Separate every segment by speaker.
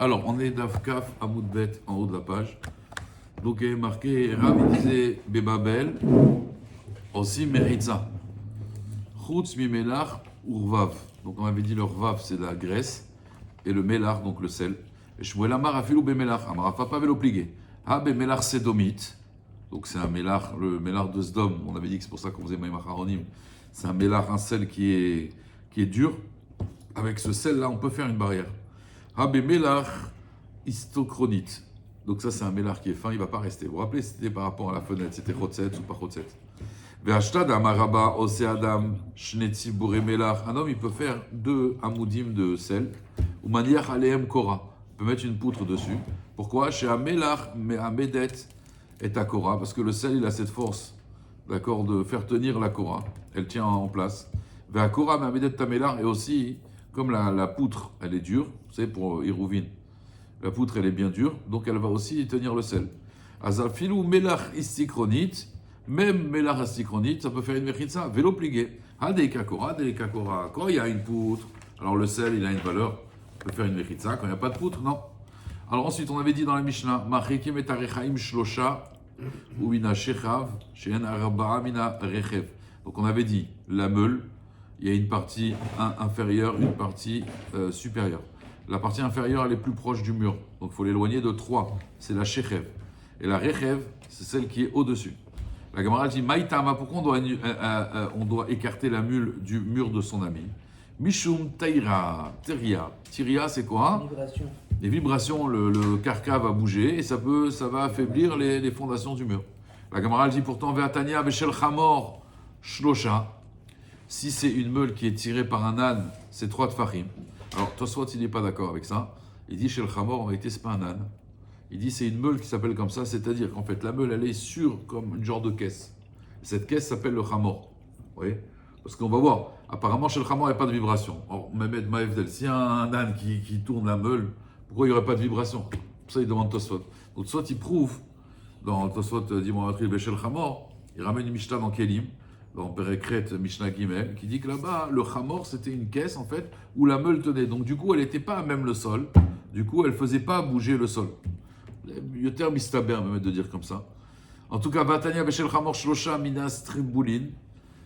Speaker 1: Alors, on est d'Afkaf à Moudbet, en haut de la page. Donc, il est marqué Rav disait Bebabel, aussi Meritza. Chutz mi melach urvav. Donc, on avait dit le rvav, c'est la graisse, et le melach, donc le sel. Et Shmuel Amar afilou bemelach, Amarafa pas velopligé. Ha bemelach sédomite. Donc, c'est un melach, le melach de Sdom. On avait dit que c'est pour ça qu'on faisait Maïm Acharonim. C'est un melach, un sel qui est dur. Avec ce sel-là, on peut faire une barrière. Habé melach histochronite. Donc ça, c'est un melach qui est fin, il ne va pas rester. Vous vous rappelez, c'était par rapport à la fenêtre, c'était chotset ou pas chotset. Ve'ashtad amaraba ose adam shnetzi bouré melach. Un homme, il peut faire 2 amoudim de sel. Ou maniach aleem kora. Il peut mettre une poutre dessus. Pourquoi? Chez un melach, mais un medet est à kora. Parce que le sel, il a cette force, d'accord, de faire tenir la kora. Elle tient en place. Ve'a kora, mais un medet tamelach. Et aussi, comme la poutre, elle est dure, c'est pour Iruvin. La poutre, elle est bien dure, donc elle va aussi tenir le sel. Azalfilou melach istikronite, même melach istikronite, ça peut faire une mechitza, vélo plié. Hadekakora. Quand il y a une poutre, alors le sel, il a une valeur, on peut faire une mechitza. Quand il n'y a pas de poutre, non. Alors ensuite, on avait dit dans la Mishnah, Machikim et arechaim shlosha, ou mina shechav, she'en arba'a mina rechev. Donc on avait dit, la meule, il y a une partie inférieure, une partie supérieure. La partie inférieure, elle est plus proche du mur. Donc il faut l'éloigner de 3. C'est la shechev. Et la rechev, c'est celle qui est au-dessus. La Gemara dit Maïtama, pourquoi on doit écarter la mule du mur de son ami? Mishum Taira. Tiria, c'est quoi?
Speaker 2: Vibration.
Speaker 1: Les vibrations, le carca va bouger et ça va affaiblir les fondations du mur. La Gemara dit pourtant Ve'atania Beshel Chamor Shlosha. Si c'est une meule qui est tirée par un âne, c'est 3 tfachim. Alors, Tosfot, il n'est pas d'accord avec ça. Il dit chez le Chamor, en réalité, ce n'est pas un âne. Il dit c'est une meule qui s'appelle comme ça, c'est-à-dire qu'en fait, la meule, elle est sûre comme une genre de caisse. Cette caisse s'appelle le Chamor. Vous voyez? Parce qu'on va voir, apparemment, chez le Chamor, il n'y a pas de vibration. Or, Mehmet Maevdel, s'il y a un âne qui tourne la meule, pourquoi il n'y aurait pas de vibration? Pour ça, il demande Tosfot. Donc, Tosfot, il prouve, dans Tosfot, dis-moi, chez le Chamor, il ramène une Mishnah dans Kelim, dans Perekret Mishnah Gimel, qui dit que là-bas, le Chamor, c'était une caisse, en fait, où la meule tenait. Donc, du coup, elle n'était pas à même le sol. Du coup, elle ne faisait pas bouger le sol. Le terme istaber, me mettre de dire comme ça. En tout cas, Vatania Beshel Chamor Shlosha Mina Stribulin,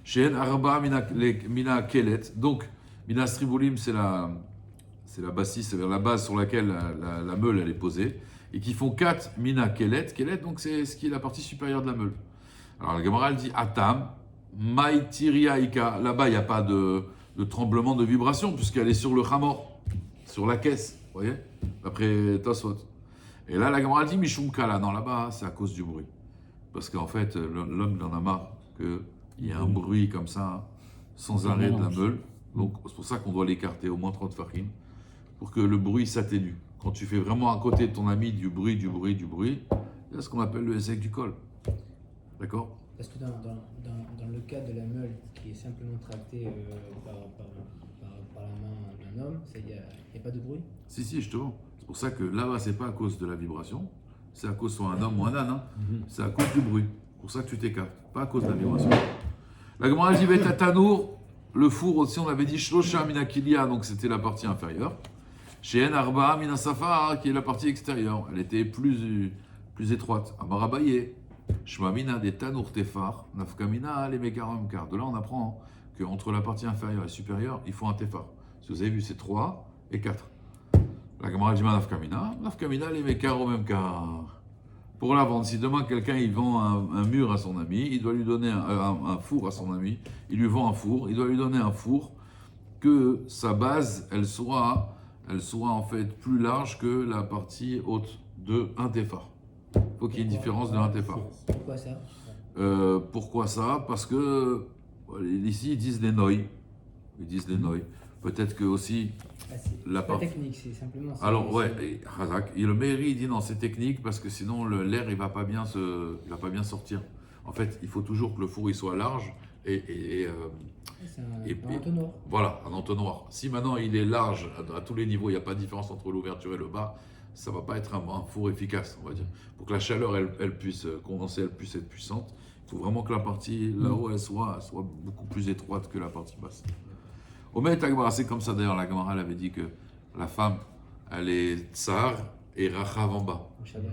Speaker 1: Sheen Arba Mina Kelet. Donc, Mina Stribulim, c'est la bassiste, c'est la base sur laquelle la meule, elle est posée. Et qui font 4 Mina Kelet. Kelet, donc, c'est ce qui est la partie supérieure de la meule. Alors, le Gemara, elle dit Atam. Maïtiriaïka, là-bas il n'y a pas de tremblement de vibration puisqu'elle est sur le Chamor, sur la caisse, vous voyez, d'après Tosfot. Et là la Gemara dit Mishum Kala, non là-bas c'est à cause du bruit. Parce qu'en fait l'homme il en a marre qu'il y ait un bruit comme ça sans arrêt de la meule. Donc c'est pour ça qu'on doit l'écarter au moins 30 farines pour que le bruit s'atténue. Quand tu fais vraiment à côté de ton ami du bruit, il y a ce qu'on appelle le échec du col. D'accord?
Speaker 2: Parce que dans le cas de la meule qui est simplement tractée par la main d'un homme, il n'y a pas de bruit?
Speaker 1: Si, justement. C'est pour ça que là-bas, c'est pas à cause de la vibration, c'est à cause soit un homme ou un âne, hein. C'est à cause du bruit. C'est pour ça que tu t'écartes, pas à cause de la vibration. La Gemara dit Tanour, le four aussi, on avait dit Shlosha Minakilia, donc c'était la partie inférieure. Chez Arba Minasafar, qui est la partie extérieure. Elle était plus étroite. Amarabaye. Shmamina des Tanour Tefar, Nafkamina les Mekaram, car de là on apprend qu'entre la partie inférieure et supérieure, il faut un Tefar. Si vous avez vu, c'est 3 et 4. La Gemara dit Nafkamina les Mekaram, car pour la vente, si demain quelqu'un il vend un mur à son ami, il doit lui donner un four à son ami, il lui vend un four, il doit lui donner un four que sa base, elle soit en fait plus large que la partie haute de un Tefar. Il faut qu'il y ait une différence de 1 Tefar.
Speaker 2: Pourquoi ça?
Speaker 1: Pourquoi ça? Parce que ici ils disent les noïs. Peut-être que aussi
Speaker 2: c'est pas technique, c'est simplement.
Speaker 1: Alors ouais, Razak. Et le Meiri dit non, c'est technique parce que sinon l'air il va pas bien sortir. En fait, il faut toujours que le four il soit large
Speaker 2: c'est un entonnoir.
Speaker 1: Voilà, un entonnoir. Si maintenant il est large à tous les niveaux, il n'y a pas de différence entre l'ouverture et le bas. Ça ne va pas être un four efficace, on va dire. Pour que la chaleur, elle puisse condenser, elle puisse être puissante, il faut vraiment que la partie là-haut, elle soit beaucoup plus étroite que la partie basse. Au Met Agmara, c'est comme ça d'ailleurs, la Gemara elle avait dit que la femme, elle est tsar et rachav en bas.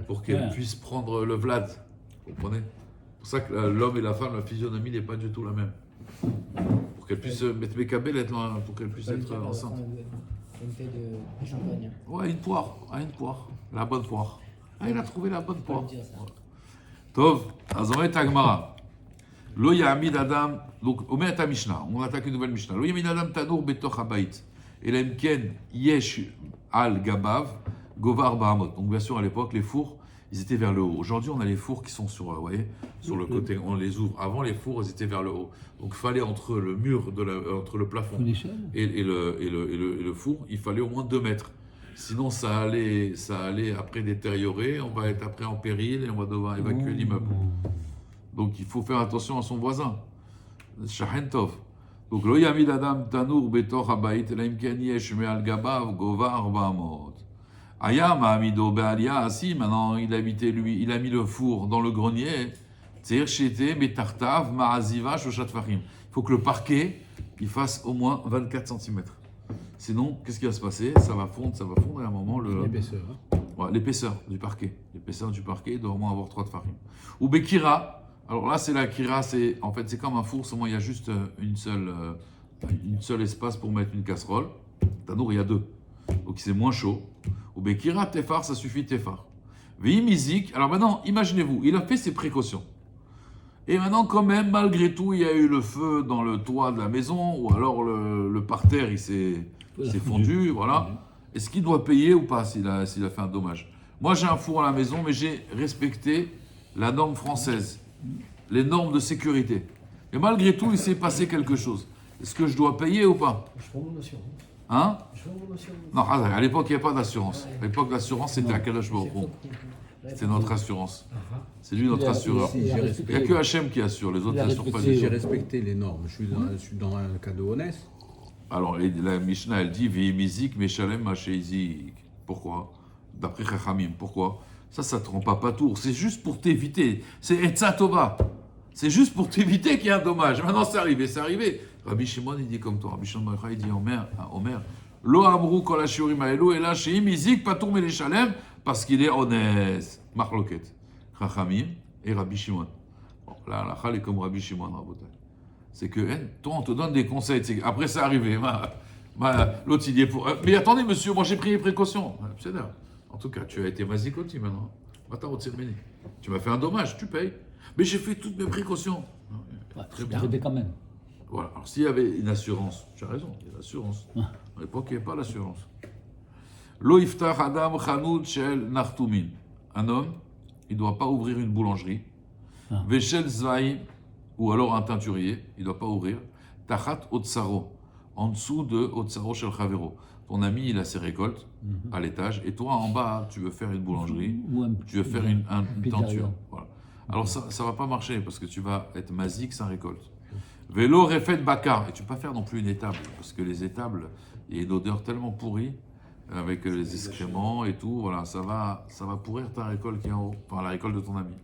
Speaker 1: Pour qu'elle puisse prendre le vlad. Vous comprenez? C'est pour ça que l'homme et la femme, la physionomie n'est pas du tout la même. Pour qu'elle puisse mettre Mekabel, pour qu'elle puisse être enceinte.
Speaker 2: Une taille de champagne.
Speaker 1: Ouais, une poire. Ah, une poire. La bonne poire. Ah, il a trouvé la bonne poire.
Speaker 2: Dire ça.
Speaker 1: Tov, Azoret Agmara. Lo Yamid Adam. Donc, on met à Mishnah. On attaque une nouvelle Mishnah. Lo Yamid Adam Tanour Betoch Habayit. Et la Mken Yesh Al Gabav Govar Bahamot. Donc, bien sûr, à l'époque, les fours, ils étaient vers le haut. Aujourd'hui, on a les fours qui sont sur, vous voyez, sur le côté. On les ouvre. Avant, les fours, ils étaient vers le haut. Donc, il fallait entre le mur, entre le plafond et le four, il fallait au moins 2 mètres. Sinon, ça allait après détériorer, on va être après en péril et on va devoir évacuer l'immeuble. Donc, il faut faire attention à son voisin. Shahen Tov. Donc, lo yamid adam tanour betoch habayit elaim ken yesh me'al gabav govar 400. Aya ma'amido be'alia, si maintenant il habitait lui, il a mis le four dans le grenier. Tzir shete metartav ma'aziva shoshat fachim. Il faut que le parquet il fasse au moins 24 cm. Sinon, qu'est-ce qui va se passer? Ça va fondre et à un moment
Speaker 3: l'épaisseur.
Speaker 1: Ouais, l'épaisseur du parquet. L'épaisseur du parquet doit au moins avoir 3 tfachim. Ou bekira. Alors là, c'est la kira, c'est comme un four, seulement il y a juste une seule espace pour mettre une casserole. Tanour, il y a 2. Donc c'est moins chaud. Ou bekira tefar, ça suffit tefar. Veimizik. Alors maintenant, imaginez-vous, il a fait ses précautions. Et maintenant, quand même, malgré tout, il y a eu le feu dans le toit de la maison, ou alors le parterre, il s'est fondu, voilà. Est-ce qu'il doit payer ou pas s'il a fait un dommage? Moi, j'ai un four à la maison, mais j'ai respecté la norme française, les normes de sécurité. Et malgré tout, il s'est passé quelque chose. Est-ce que je dois payer ou pas?
Speaker 3: Je prends mon assurance.
Speaker 1: Hein?
Speaker 3: Je prends mon assurance.
Speaker 1: Non, à l'époque, il n'y avait pas d'assurance. À l'époque, l'assurance, c'était à Kadosh Baruch Hu. C'est notre assurance. C'est lui notre assureur. Il n'y a que Hachem qui assure, les autres n'assurent pas du
Speaker 3: J'ai
Speaker 1: tout.
Speaker 3: respecté les normes. Je suis dans un cas de honnête.
Speaker 1: Alors, la Mishnah, elle dit Vihimizik Meshalem Masheizik. Pourquoi? D'après Chachamim. Pourquoi? Ça ne te rend pas patour. C'est juste pour t'éviter. C'est Etza Tova. C'est juste pour t'éviter qu'il y ait un dommage. Maintenant, c'est arrivé, c'est arrivé. Rabbi Shimon, il dit comme toi. Rabbi Shimon, il dit Omer, Lo Amrou Kol HaShiurim Haelu, et là, chez Imizik, Patour Meleshalem, parce qu'il est honnête. Marloket. Chachamim et Rabbi Shimon. Bon, là, la Chal est comme Rabbi Shimon, Rabotai. C'est que, toi, on te donne des conseils. Après, c'est arrivé. L'autre, il dit pour. Mais attendez, monsieur, moi, j'ai pris les précautions. C'est là. En tout cas, tu as été mazikoti maintenant. Tu m'as fait un dommage, tu payes. Mais j'ai fait toutes mes précautions.
Speaker 4: Très bien. Quand même.
Speaker 1: Voilà. Alors, s'il y avait une assurance, tu as raison, il y a l'assurance. À l'époque, il n'y avait pas l'assurance. Lo iftach adam chanout shel nachtumin. Un homme, il ne doit pas ouvrir une boulangerie. Veshel zvaim, ou alors un teinturier, il ne doit pas ouvrir. Tachat otsaro, en dessous de otsaro shel chavero. Ton ami, il a ses récoltes à l'étage, et toi, en bas, tu veux faire une boulangerie, tu veux faire une teinture. Voilà. Alors, ça ne va pas marcher, parce que tu vas être mazik sans récolte. Vélo refait bakar, et tu ne peux pas faire non plus une étable, parce que les étables, il y a une odeur tellement pourrie, avec les excréments et tout, voilà, ça va pourrir ta récolte qui est en haut, enfin la récolte de ton ami.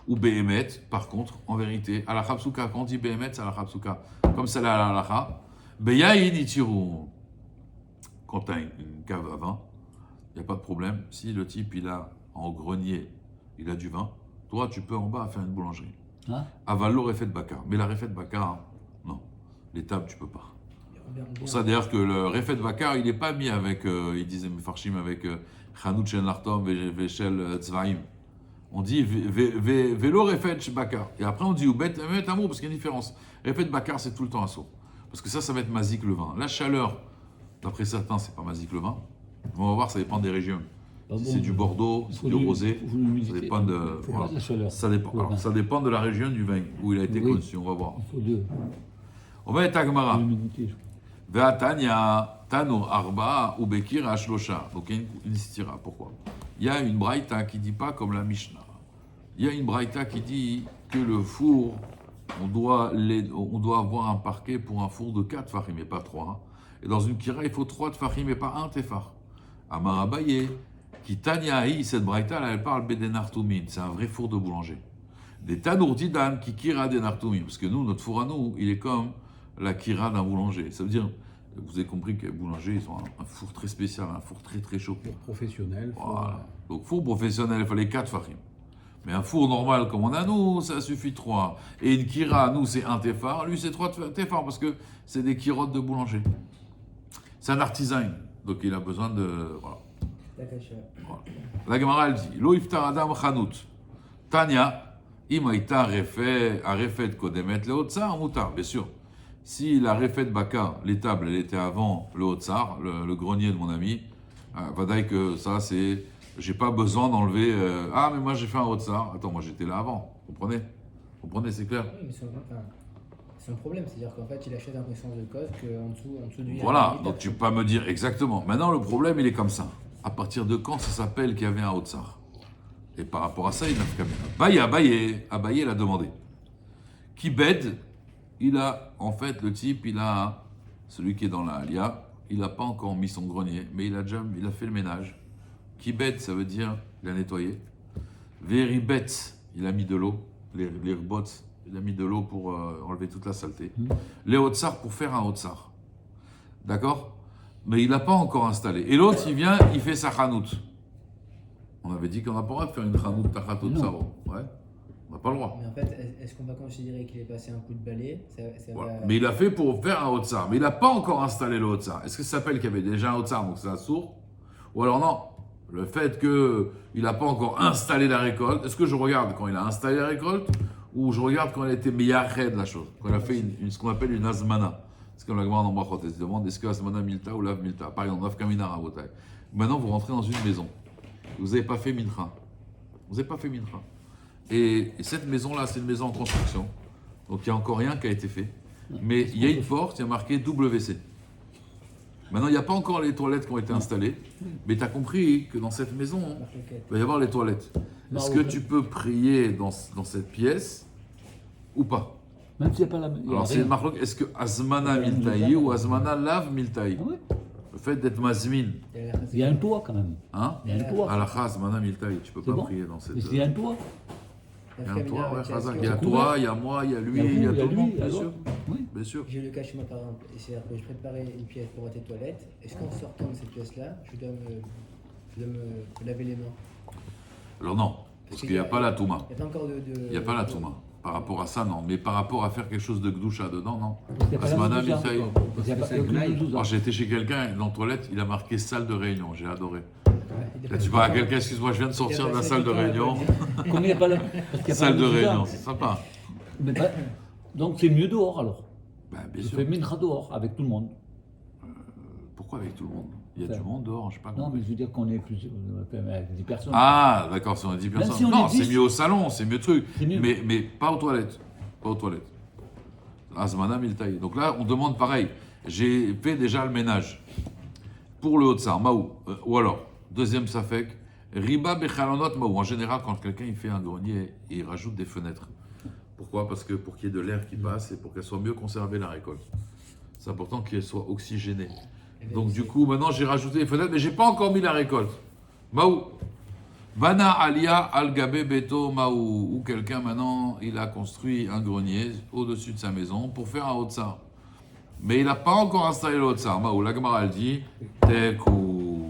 Speaker 1: Ou Behemet, par contre, en vérité, à la Chabsouka, quand on dit Behemet, c'est à la Chabsouka, comme c'est à la Halacha, Beyaïn Itiru. Quand tu as une cave à vin, il n'y a pas de problème. Si le type, il a en grenier, il a du vin, toi, tu peux en bas faire une boulangerie. Avalo refait bakar. Mais la refait bakar, non. Les tables, tu peux pas. Pour ça, d'ailleurs, que le refait bakar, il n'est pas mis avec, il disait Mefarshim, avec Chanout Shel Nartom, Veshel Tzvaim. On dit vélo refait bakar. Et après, on dit ou bet amour, parce qu'il y a une différence. Refait bakar, c'est tout le temps assaut. Parce que ça va être mazik le vin. La chaleur, d'après certains, c'est pas mazik le vin. On va voir, ça dépend des régions. Si c'est du Bordeaux, si c'est du rosé, ça dépend de. Voilà. Ça dépend. Alors, ça dépend de la région du vin où il a été conçu. On va voir.
Speaker 4: Il faut 2.
Speaker 1: On va être à Gemara. Ve'atanya tano arba ou bekir ashlosha. Donc il y a une stira. Pourquoi? Il y a une braïta qui dit pas comme la Mishnah. Il y a une braïta qui dit que le four, on doit avoir un parquet pour un four de 4 tfachim et pas 3. Et dans une kira, il faut 3 tfachim et pas 1 tefar. Amar Abaye, qui Tanyahi, cette braïta, elle parle Bedenartumin. C'est un vrai four de boulanger. Des Tanour Didan qui kira Denartumin. Parce que nous, notre four à nous, il est comme la kira d'un boulanger. Ça veut dire, Vous avez compris que les boulangers, ils ont un four très spécial, un four très très chaud.
Speaker 3: Pour professionnel.
Speaker 1: Voilà. Donc four professionnel, il fallait 4 farim. Mais un four normal comme on a nous, ça suffit 3. Et une kira, nous, c'est 1 tefar. Lui, c'est 3 tefar parce que c'est des kirottes de boulanger. C'est un artisan. Donc il a besoin de. Voilà. Voilà. La Gemara, elle dit Lo iftar adam chanut. Tanya, imaïta arefet kodemet le otsar mutar. Bien sûr. Si la refet baka, l'étable, elle était avant le otsar, le grenier de mon ami, vadaï que ça, c'est. J'ai pas besoin d'enlever. Ah, mais moi j'ai fait un otsar. Attends, moi j'étais là avant. Comprenez? Comprenez, c'est clair?
Speaker 2: Oui, mais c'est un problème, c'est-à-dire qu'en fait, il achète un connaissance de cause qu'en dessous du.
Speaker 1: Voilà, donc tu peux pas me dire exactement. Maintenant, le problème, il est comme ça. À partir de quand ça s'appelle qu'il y avait un Otsar? Et par rapport à ça, il a fait Abaye, Abaye l'a demandé. Qui bed, il a, en fait, le type, celui qui est dans la Alia, il n'a pas encore mis son grenier, mais il a fait le ménage. Qui bed, ça veut dire, il a nettoyé. Very bet, il a mis de l'eau, les robots, il a mis de l'eau pour enlever toute la saleté. Les Otsar pour faire un Otsar. D'accord? Mais il n'a pas encore installé. Et l'autre, il vient, il fait sa chanout. On avait dit qu'on n'a pas le droit de faire une chanout tachat Otsaro. Ouais. On n'a pas le droit.
Speaker 2: Mais en fait, est-ce qu'on va considérer qu'il est passé un coup de balai
Speaker 1: Voilà. Mais il a fait pour faire un Otsar. Mais il n'a pas encore installé le Otsar. Est-ce que ça s'appelle qu'il y avait déjà un Otsar, donc c'est un sourd? Ou alors non? Le fait qu'il n'a pas encore installé la récolte, est-ce que je regarde quand il a installé la récolte ou je regarde quand il a été meyached la chose? Quand il a fait ce qu'on appelle une azmana. C'est comme la Gemara dans Brachot, elle se demande est-ce que azmana milta ou lav milta? Par exemple, lav kamina rabotai. Maintenant, vous rentrez dans une maison. Vous n'avez pas fait mincha. Vous n'avez pas fait mincha. Et cette maison-là, c'est une maison en construction. Donc il n'y a encore rien qui a été fait. Mais il y a une porte, il y a marqué WC. Maintenant, il n'y a pas encore les toilettes qui ont été installées. Mais tu as compris que dans cette maison, il va y avoir les toilettes. Est-ce que tu peux prier dans cette pièce ou pas?
Speaker 4: Même s'il n'y a pas la.
Speaker 1: Alors c'est une marque. Est-ce que Azmana Miltaï ou Azmana Lav Miltaï?
Speaker 4: Ah oui.
Speaker 1: Le fait d'être Mazmin.
Speaker 4: Il y a un toit quand même.
Speaker 1: Hein?
Speaker 4: Il y a un toit.
Speaker 1: Alakha Azmana Miltaï. Tu peux pas
Speaker 4: bon.
Speaker 1: prier dans cette.
Speaker 4: Mais il y a un toit.
Speaker 1: Il y a un toit, ouais, Khazak. Il y a
Speaker 4: C'est
Speaker 1: toi,
Speaker 4: couvert.
Speaker 1: il y a moi, il y a lui,
Speaker 4: Il y a
Speaker 1: tout le
Speaker 4: lui,
Speaker 1: monde, bien
Speaker 4: alors.
Speaker 1: sûr.
Speaker 4: Oui.
Speaker 1: Bien sûr.
Speaker 2: J'ai le cas chez moi par exemple, et c'est-à-dire que je préparais une pièce pour tes toilettes. Est-ce qu'en sortant de cette pièce-là, je dois me laver les mains?
Speaker 1: Alors non, parce qu'il n'y a pas la Touma.
Speaker 2: Il n'y a pas encore de.
Speaker 1: Il n'y a pas la Touma. Par rapport à ça, non. Mais par rapport à faire quelque chose de Gdoucha dedans, non.
Speaker 4: Il y a pas la
Speaker 1: Azmana
Speaker 4: mezouza.
Speaker 1: Miltaï.
Speaker 4: Il y a pas
Speaker 3: C'est
Speaker 4: la
Speaker 3: Gnaï.
Speaker 4: mezouza.
Speaker 1: Alors j'ai été chez quelqu'un, dans la toilette, il a marqué salle de réunion. J'ai adoré.
Speaker 2: Il
Speaker 1: Là, tu parles à quelqu'un, excuse-moi, je viens de sortir de la salle de réunion.
Speaker 4: Comme il n'y a pas la. parce qu'il y a pas
Speaker 1: Salle
Speaker 4: la
Speaker 1: de
Speaker 4: mezouza.
Speaker 1: réunion, c'est sympa.
Speaker 4: Mais pas- Donc c'est mieux dehors alors.
Speaker 1: Ben, bien
Speaker 4: Je
Speaker 1: sûr.
Speaker 4: fais mincha dehors avec tout le monde.
Speaker 1: Pourquoi avec tout le monde? Il y a
Speaker 4: Ça.
Speaker 1: du monde dehors, je sais pas.
Speaker 4: Non, mais je veux dire qu'on est plus. Avec 10 personnes.
Speaker 1: Ah, d'accord, si on a 10 personnes.
Speaker 4: si on
Speaker 1: Non,
Speaker 4: est
Speaker 1: c'est
Speaker 4: 10,
Speaker 1: mieux au salon, c'est mieux truc.
Speaker 4: C'est mieux.
Speaker 1: Mais pas aux toilettes. Pas aux toilettes. Azmana Miltaï. Donc là, on demande pareil. J'ai fait déjà le ménage. Pour le Haut-Tsar, Maou. Ou alors, deuxième Safek, Riba Bechalonot Maou. En général, quand quelqu'un il fait un grenier, il rajoute des fenêtres. Pourquoi? Parce que pour qu'il y ait de l'air qui passe et pour qu'elle soit mieux conservée la récolte. C'est important qu'elle soit oxygénée. Donc du coup, maintenant j'ai rajouté les fenêtres, mais j'ai pas encore mis la récolte. Maou. Bana Alia Al-Gabe Beto Maou. Ou quelqu'un maintenant, il a construit un grenier au-dessus de sa maison pour faire un Haut-Tsar. Mais il n'a pas encore installé le Haut-Tsar. Maou, la Gemara elle dit, Tekou.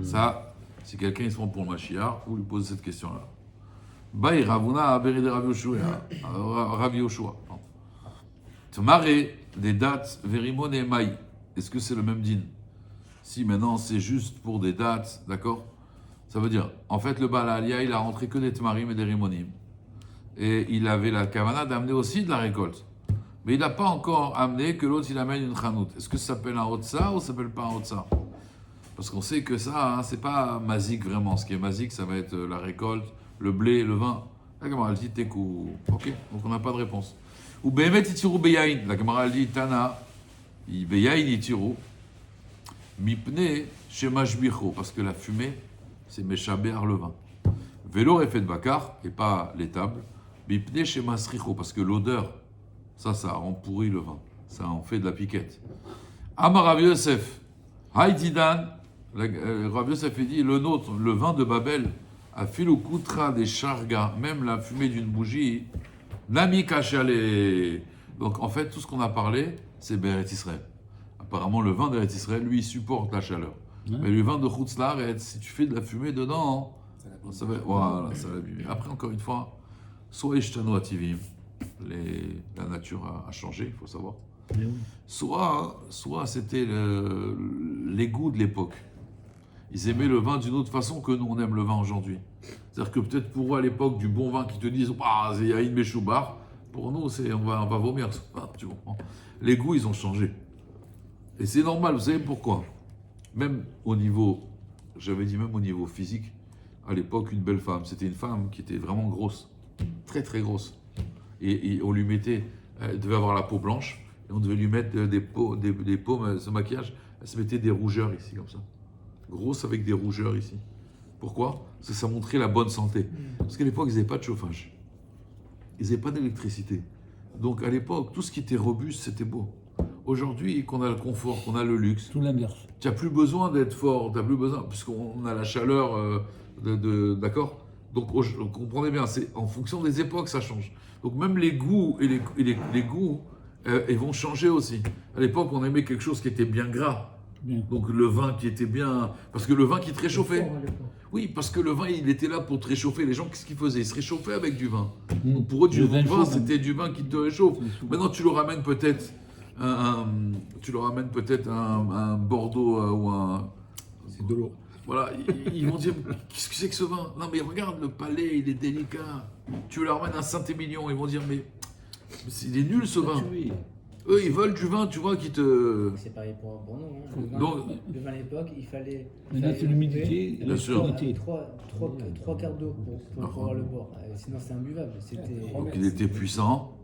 Speaker 1: Ça, si quelqu'un il se prend pour le Mashiach, vous lui posez cette question-là. Baï Ravuna Aberide Rav Yoshua. Maré, des dates, Verimon et Maï. Est-ce que c'est le même din? Si maintenant c'est juste pour des dates, d'accord? Ça veut dire, en fait, le Baal Alia, il a rentré que des Tmarim et des Rimonim. Et il avait la kavana d'amener aussi de la récolte. Mais il n'a pas encore amené que l'autre, il amène une chanout. Est-ce que ça s'appelle un Otsar ou ça s'appelle pas un Otsar? Parce qu'on sait que ça, hein, c'est pas mazik vraiment. Ce qui est mazik, ça va être la récolte, le blé, le vin. La Gemara, elle dit tekou. Ok, donc on n'a pas de réponse. Ou behemet itiru beyain. La Gemara, elle dit tana. Beyain itiru. Mipne shemashbicho. Parce que la fumée, c'est meshaber le vin. Vélo est fait de bakar et pas l'étable. Mipne shemasricho. Parce que l'odeur, ça rend pourri le vin. Ça en fait de la piquette. Amar Rav Yosef. Haïdidan. Rav Yosef dit le nôtre, le vin de Babel, a fait le koutra des chargas, même la fumée d'une bougie, nami kachale. Donc en fait, tout ce qu'on a parlé, c'est Beret Israël. Apparemment, le vin d'Eretz Israël, lui, il supporte la chaleur.
Speaker 4: Ouais.
Speaker 1: Mais le vin de Chutz La'aretz, si tu fais de la fumée dedans, ça va l'abîmer. Après, encore une fois, soit Ishtano Ativim, la nature a changé, il faut savoir.
Speaker 4: Mais oui.
Speaker 1: Soit c'était les goûts de l'époque. Ils aimaient le vin d'une autre façon que nous, on aime le vin aujourd'hui. C'est-à-dire que peut-être pour eux, à l'époque, du bon vin qui te disent « Ah, il y a une Meshoubar », pour nous, on va vomir ce vin, tu comprends. Les goûts, ils ont changé. Et c'est normal, vous savez pourquoi? Même au niveau, j'avais dit même au niveau physique, à l'époque, une belle femme, c'était une femme qui était vraiment grosse, très très grosse. Et on lui mettait, elle devait avoir la peau blanche, et on devait lui mettre des paumes, ce maquillage, elle se mettait des rougeurs ici, comme ça. Grosse avec des rougeurs ici. Pourquoi? Parce que ça montrait la bonne santé. Parce qu'à l'époque, ils n'avaient pas de chauffage. Ils n'avaient pas d'électricité. Donc à l'époque, tout ce qui était robuste, c'était beau. Aujourd'hui, qu'on a le confort, qu'on a le luxe,
Speaker 4: Tout l'inverse.
Speaker 1: tu n'as plus besoin d'être fort, tu n'as plus besoin, puisqu'on a la chaleur, d'accord? Donc comprenez bien, c'est en fonction des époques, ça change. Donc même les goûts et les goûts, ils vont changer aussi. À l'époque, on aimait quelque chose qui était bien gras.
Speaker 4: Bien.
Speaker 1: Donc le vin qui était bien... Parce que le vin qui te réchauffait. Oui, parce que le vin, il était là pour te réchauffer. Les gens, qu'est-ce qu'ils faisaient? Ils se réchauffaient avec du vin. Donc pour eux, du
Speaker 4: Le
Speaker 1: vin,
Speaker 4: chaud,
Speaker 1: c'était du vin qui te réchauffe.
Speaker 4: C'est
Speaker 1: Maintenant, tu leur ramènes peut-être un Bordeaux ou un...
Speaker 3: C'est de l'eau.
Speaker 1: Voilà, ils vont dire, qu'est-ce que c'est que ce vin? Non mais regarde, le palais, il est délicat. Tu leur ramènes un Saint-Émilion, ils vont dire, mais il est nul ce vin.
Speaker 4: Oui.
Speaker 1: Eux, ils veulent du vin, tu vois, qui te...
Speaker 2: C'est pareil pour nous. Hein. Le vin,
Speaker 1: Donc-
Speaker 2: le vin à l'époque, il fallait.
Speaker 4: Maintenant, c'est l'humidité et
Speaker 1: Bien sûr.
Speaker 4: l'humidité.
Speaker 2: Trois quarts d'eau pour pouvoir le boire. Sinon, c'est imbuvable.
Speaker 1: Donc il était puissant.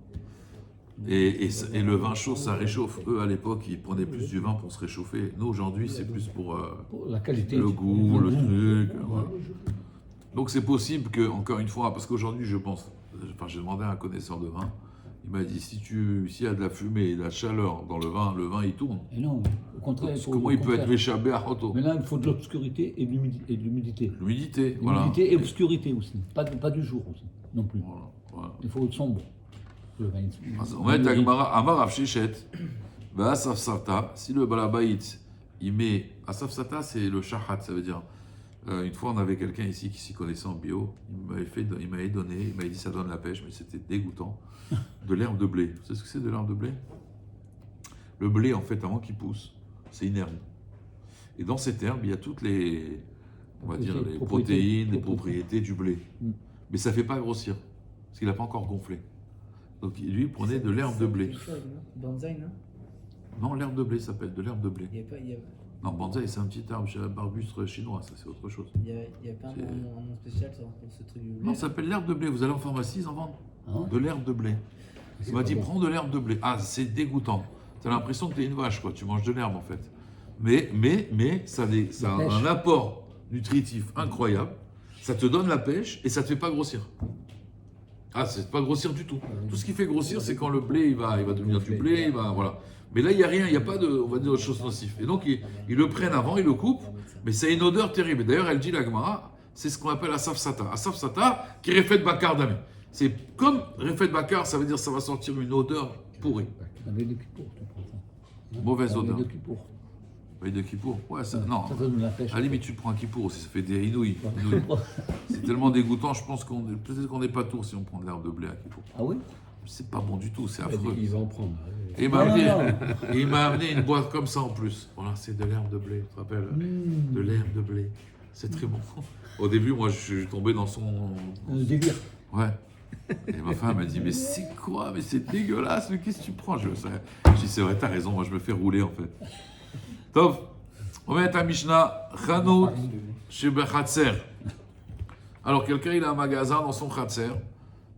Speaker 1: Et le vin chaud, ça réchauffe. Eux, à l'époque, ils prenaient plus du vin pour se réchauffer. Nous, aujourd'hui, c'est plus pour
Speaker 4: Pour la qualité.
Speaker 1: le goût, le truc.
Speaker 4: Ouais.
Speaker 1: Voilà. Donc c'est possible que, encore une fois, parce qu'aujourd'hui, je pense, j'ai demandé à un connaisseur de vin, il m'a dit, s'il y a de la fumée et de la chaleur dans le vin il tourne.
Speaker 4: Et non, au contraire.
Speaker 1: Comment il peut être méchabé à Hoto?
Speaker 4: Maintenant, il faut de l'obscurité et de l'humidité.
Speaker 1: L'humidité, voilà.
Speaker 4: L'humidité et l'obscurité aussi. Pas du jour aussi, non plus.
Speaker 1: Voilà.
Speaker 4: Il faut être sombre. Le vin.
Speaker 1: On va être à Gemara, Amar Rav Sheshet, Asaf Sata, si le Balabaït, il met, Asaf Sata, c'est le shahat, ça veut dire, une fois on avait quelqu'un ici qui s'y connaissait en bio, il m'avait dit ça donne la pêche, mais c'était dégoûtant, de l'herbe de blé. Vous savez ce que c'est de l'herbe de blé? Le blé, en fait, avant qu'il pousse, c'est une herbe. Et dans cette herbe, il y a toutes les, on va dire, les protéines, les propriétés du blé. Mais ça ne fait pas grossir, parce qu'il n'a pas encore gonflé. Donc lui, il prenait de l'herbe de blé.
Speaker 2: Banzai, non?
Speaker 1: Non, l'herbe de blé s'appelle de l'herbe de blé.
Speaker 2: Il n'y a,
Speaker 1: Non, bonsaï, c'est un petit arbre arbuste chinois, ça c'est autre chose.
Speaker 2: y a pas un nom spécial pour ce truc du blé?
Speaker 1: Non, ça s'appelle l'herbe de blé. Vous allez en pharmacie, ils en vendent.
Speaker 4: Ah.
Speaker 1: De l'herbe de blé. Il m'a dit, prends de l'herbe de blé. Ah, c'est dégoûtant. Tu as l'impression que tu es une vache, quoi. Tu manges de l'herbe, en fait. Mais ça a un apport nutritif incroyable. Ça te donne la pêche et ça te fait pas grossir. Ah, c'est pas grossir du tout. Tout ce qui fait grossir, c'est quand le blé, il va devenir du blé, voilà. Mais là, il n'y a rien, il n'y a pas de, on va dire, de choses nocives. Et donc, ils le prennent avant, ils le coupent, mais ça a une odeur terrible. D'ailleurs, elle dit, la Gemara, c'est ce qu'on appelle Asaf Sata. Asaf Sata, qui est Refet Bakar Damé. C'est comme Refet Bakar, ça veut dire que ça va sortir une odeur pourrie.
Speaker 4: Avec de Kippour, tu prends ça.
Speaker 1: Mauvaise odeur.
Speaker 4: Avec de Kippour.
Speaker 1: Veille de Kippour. Ouais, ça, non.
Speaker 4: Ça donne de la pêche.
Speaker 1: À la limite, tu prends un Kippour aussi, ça fait des inouïs. C'est tellement dégoûtant, je pense peut-être qu'on n'est pas tour si on prend de l'herbe de blé à Kippour.
Speaker 4: Ah oui?
Speaker 1: C'est pas bon du tout, c'est
Speaker 3: Il a dit
Speaker 1: affreux.
Speaker 3: qu'il va en prendre.
Speaker 1: Et il m'a amené une boîte comme ça en plus. Voilà, c'est de l'herbe de blé, tu te rappelles? De l'herbe de blé. C'est très bon. Au début, moi, je suis tombé dans son...
Speaker 4: Délire.
Speaker 1: Ouais. Et ma femme m'a dit, mais c'est quoi? Mais c'est dégueulasse, mais qu'est-ce que tu prends? Je dis, c'est vrai, t'as raison, moi je me fais rouler en fait. Tov, on va être à Mishnah, Chanout, chez Bechatser. Alors, quelqu'un, il a un magasin dans son Khatser.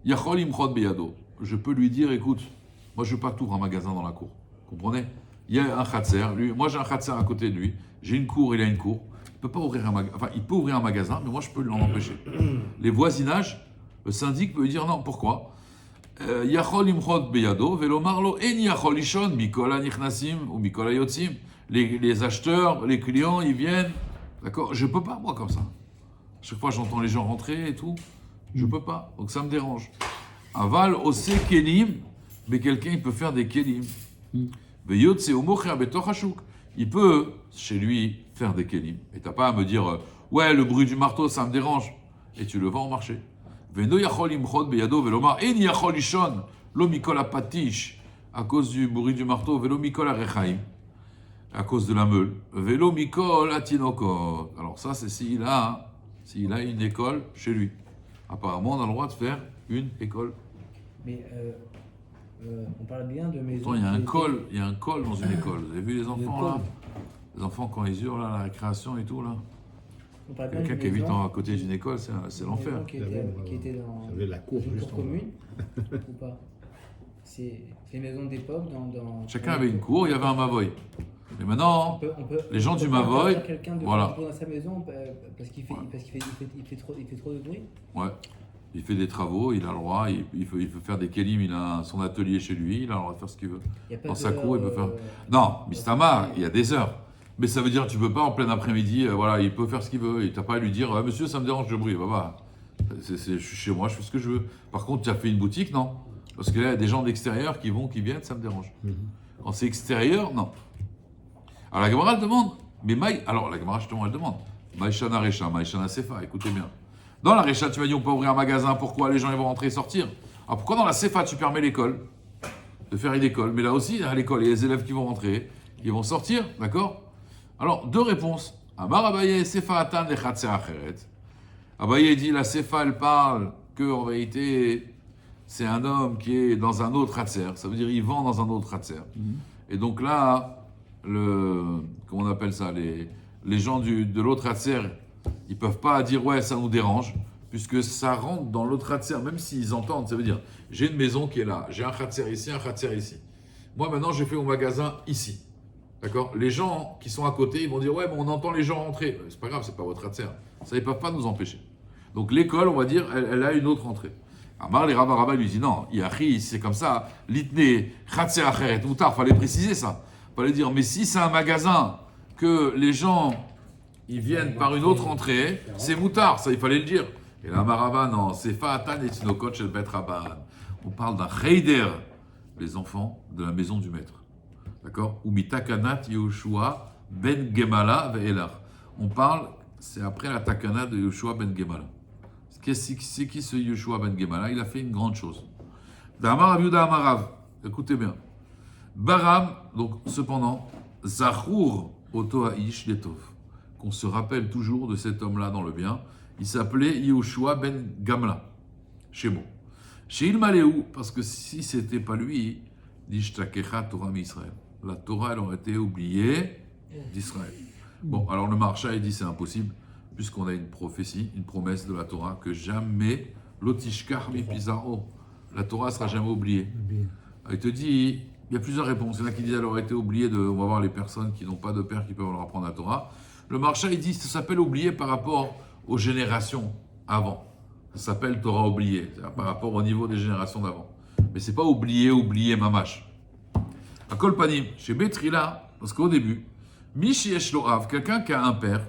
Speaker 1: Yachol imchot beyado. Je peux lui dire, écoute, moi je veux pas que tu ouvres un magasin dans la cour. Comprenez? Il y a un Khatser, moi j'ai un Khatser à côté de lui. J'ai une cour, il a une cour. Il peut pas ouvrir un magasin. Enfin, il peut ouvrir un magasin, mais moi je peux l'en empêcher. Les voisinages, le syndic peut lui dire non, pourquoi? Yachol imchot beyado, velomarlo en yachol ishon, mikol anichnasim ou mikol ayotzim. Les acheteurs, les clients, ils viennent. D'accord? Je peux pas, moi, comme ça. Chaque fois, j'entends les gens rentrer et tout. Je peux pas. Donc, ça me dérange. Aval, ose kelim. Mais quelqu'un, il peut faire des kelim. Veyotse umocher betoch hashuk. Il peut, chez lui, faire des kelim. Et t'as pas à me dire, ouais, le bruit du marteau, ça me dérange. Et tu le vends au marché. Veno yachol imchod beyado velomar en yachol ishon lo mikol apatish à cause du bruit du marteau, velo mikol arechaim à cause de la meule, velo mikol atinokot. Alors ça, c'est s'il a une école chez lui. Apparemment, on a le droit de faire une école.
Speaker 2: Mais on parle bien de maison.
Speaker 1: Pourtant, il y a un col dans une école. Vous avez vu les enfants là? Les enfants quand ils hurlent à la récréation et tout là.
Speaker 2: On parle bien
Speaker 1: Quelqu'un
Speaker 2: d'une
Speaker 1: qui habite
Speaker 2: maison-
Speaker 1: à côté d'une école, c'est
Speaker 2: une
Speaker 1: l'enfer.
Speaker 2: maison Qui était dans
Speaker 3: Ça faisait la cour
Speaker 2: une
Speaker 3: juste
Speaker 2: cour
Speaker 3: en bas.
Speaker 2: commune ou pas? C'est une maison d'époque dans.
Speaker 1: Chacun avait une cour, il y avait un mavoy. Mais maintenant, les gens du Mavoy,
Speaker 2: quelqu'un de
Speaker 1: voilà.
Speaker 2: faire dans sa maison parce qu'il fait trop de bruit.
Speaker 1: ouais, il fait des travaux, il a le droit, il peut faire des kelim, il a son atelier chez lui, il a le droit de faire ce qu'il veut.
Speaker 2: Il y a pas
Speaker 1: Dans
Speaker 2: de
Speaker 1: sa cour, il peut faire.
Speaker 2: heure,
Speaker 1: Non, Mistama, il y a des heures. Mais ça veut dire que tu peux pas en plein après-midi, voilà, il peut faire ce qu'il veut. Et t'as pas à lui dire, monsieur, ça me dérange le bruit. Bah, je suis chez moi, je fais ce que je veux. Par contre, tu as fait une boutique, non? Parce que là, il y a des gens d'extérieur qui viennent, ça me dérange. Quand c'est extérieur, non. Alors la Gemara, elle demande, mais alors la Gemara, justement, elle demande, Maïshana Recha, Maïshana Sefa, écoutez bien. Dans la Recha, tu m'as dit, on peut ouvrir un magasin, pourquoi les gens ils vont rentrer et sortir? Alors pourquoi dans la Sefa, tu permets l'école de faire une école? Mais là aussi, à l'école, il y a les élèves qui vont rentrer, qui vont sortir, d'accord? Alors, deux réponses. Amar Abaye, Sefa Atan Lechatser Acheret. Abaye dit, la Sefa, elle parle que en vérité, c'est un homme qui est dans un autre Hatser. Ça veut dire, il vend dans un autre Hatser. Et donc là, comment on appelle ça, les gens de l'autre Hatser, ils peuvent pas dire, ouais, ça nous dérange, puisque ça rentre dans l'autre Hatser, même s'ils entendent. Ça veut dire, j'ai une maison qui est là, j'ai un Hatser ici, un Hatser ici. Moi, maintenant, j'ai fait mon magasin ici. D'accord? Les gens qui sont à côté, ils vont dire, ouais, mais on entend les gens rentrer. C'est pas grave, c'est pas votre Hatser. Ça, ils peuvent pas nous empêcher. Donc l'école, on va dire, elle a une autre entrée. Amar, les Rabba lui dit, non, Yachi, c'est comme ça, Litne, Hatser Acheret, Moutar, fallait préciser ça. Fallait dire, mais si c'est un magasin que les gens, ils viennent par une autre entrée, c'est Moutar, ça, il fallait le dire. Et là, Marava, non, c'est Fa'atan et Tinokot shel Bet Rabban. On parle d'un Heider, les enfants de la maison du maître. D'accord? Ou Mitakanat Yehoshua ben Gemala ve'elach. On parle, c'est après la Takana de Yehoshua ben Gemala. C'est qui ce Yehoshua ben Gemala? Il a fait une grande chose. D'Amar Aviuda Amarav, écoutez bien. Baram, donc cependant, Zachour Oto Ha'ish Letov, qu'on se rappelle toujours de cet homme-là dans le bien, il s'appelait Yehoshua ben Gamla, chez bon. Chez Ilmaléou, parce que si c'était pas lui, Dishtakecha Torah Israël. La Torah, elle aurait été oubliée d'Israël. Bon, alors le Maharsha, il dit c'est impossible, puisqu'on a une prophétie, une promesse de la Torah, que jamais l'Otishkar mi Pizarro, la Torah sera jamais oubliée. Il te dit, il y a plusieurs réponses. Il y en a qui disent qu'elle aurait été oubliée on va voir les personnes qui n'ont pas de père qui peuvent leur apprendre la Torah. Le Maharsha, il dit ça s'appelle oublié par rapport aux générations avant. Ça s'appelle Torah oubliée, c'est-à-dire par rapport au niveau des générations d'avant. Mais c'est pas oublié mamash. À Kolpanim, chez Betrila, parce qu'au début, Mishi Yesh Loav, quelqu'un qui a un père,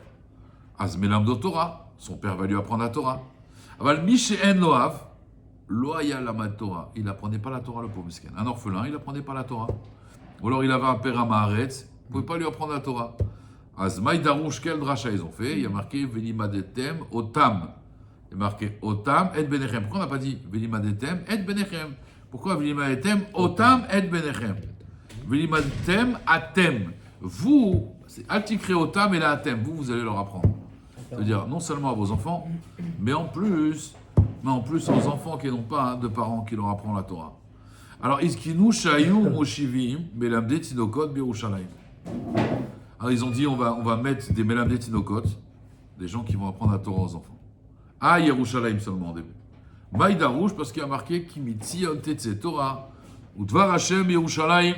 Speaker 1: Azmelam do Torah, son père va lui apprendre la Torah. Aval Mishi En Loav, Loaya Lamad Torah, il n'apprenait pas la Torah, le pauvre miskin. Un orphelin, il n'apprenait pas la Torah. Ou alors il avait un père à Maharetz, il ne pouvait pas lui apprendre la Torah. Azmaï Darouche, quel dracha ils ont fait? Il y a marqué Velimadetem Otam. Il y a marqué Otam et Benechem. Pourquoi on n'a pas dit Velimadetem et Benechem? Pourquoi Velimadetem Otam et Benechem? Velimadetem Atem. Vous, c'est Altikre Otam et la Atem. Vous allez leur apprendre. C'est-à-dire non seulement à vos enfants, mais en plus aux enfants qui n'ont pas de parents qui leur apprennent la Torah. Alors, Iskinu Shayu Moshivim Melamde Tinokot Birushalayim. Alors, ils ont dit on va mettre des Melamde Tinokot, des gens qui vont apprendre la Torah aux enfants. À Yerushalayim seulement au début. Maïda rouge parce qu'il y a marqué Kimitzion Tetse Torah ou Dvar Hashem Yerushalayim.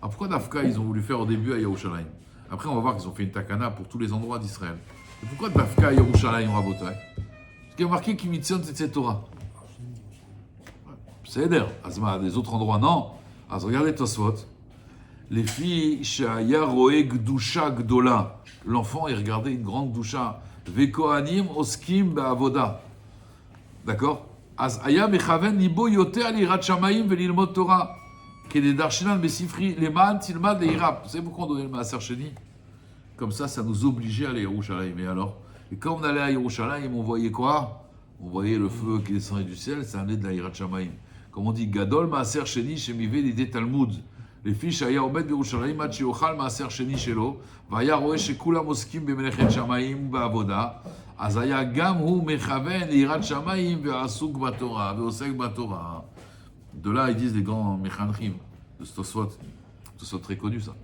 Speaker 1: Alors pourquoi Dafka ils ont voulu faire au début à Yerushalayim? Après on va voir qu'ils ont fait une takana pour tous les endroits d'Israël. Et pourquoi Dafka Yerushalayim Rabotai? Parce qu'il y a marqué Kimitzion Tetse Torah. C'est d'ailleurs. Azma, des autres endroits non. Alors regardez Tosfot. Les filles Shaya Roe Gdusha Gdola. L'enfant il regardait une grande Gdusha. Vekohanim Oskim Be'avoda. D'accord? Az aya mechaven libo yoter lirat shamayim velilmod Torah. qui est des Darshinan Besifri, les Man, Tilmad, les Irap. Vous savez pourquoi on donnait le Maaser Sheni? Comme ça nous obligeait à aller à Yerushalayim. Et alors? Et quand on allait à Yerushalayim, on voyait quoi? On voyait le feu qui descendait du ciel, ça allait de la Yirat Shamayim. Comme on dit, Gadol Maaser Sheni, Shemivé, l'idée Talmud. Les fiches Aya Omed Yerushalayim, Mat Sheochal Maaser Sheni Shelo, Vaya Roe Shekulam Oskim Bemelechet Shamayim Ba'avoda, אז היה גם הוא מכוון ליראת שמיים ועסוק בתורה ועוסק בתורה. De là, ils disent les grands méchanchim de Tosfot, Tosfot très connu ça,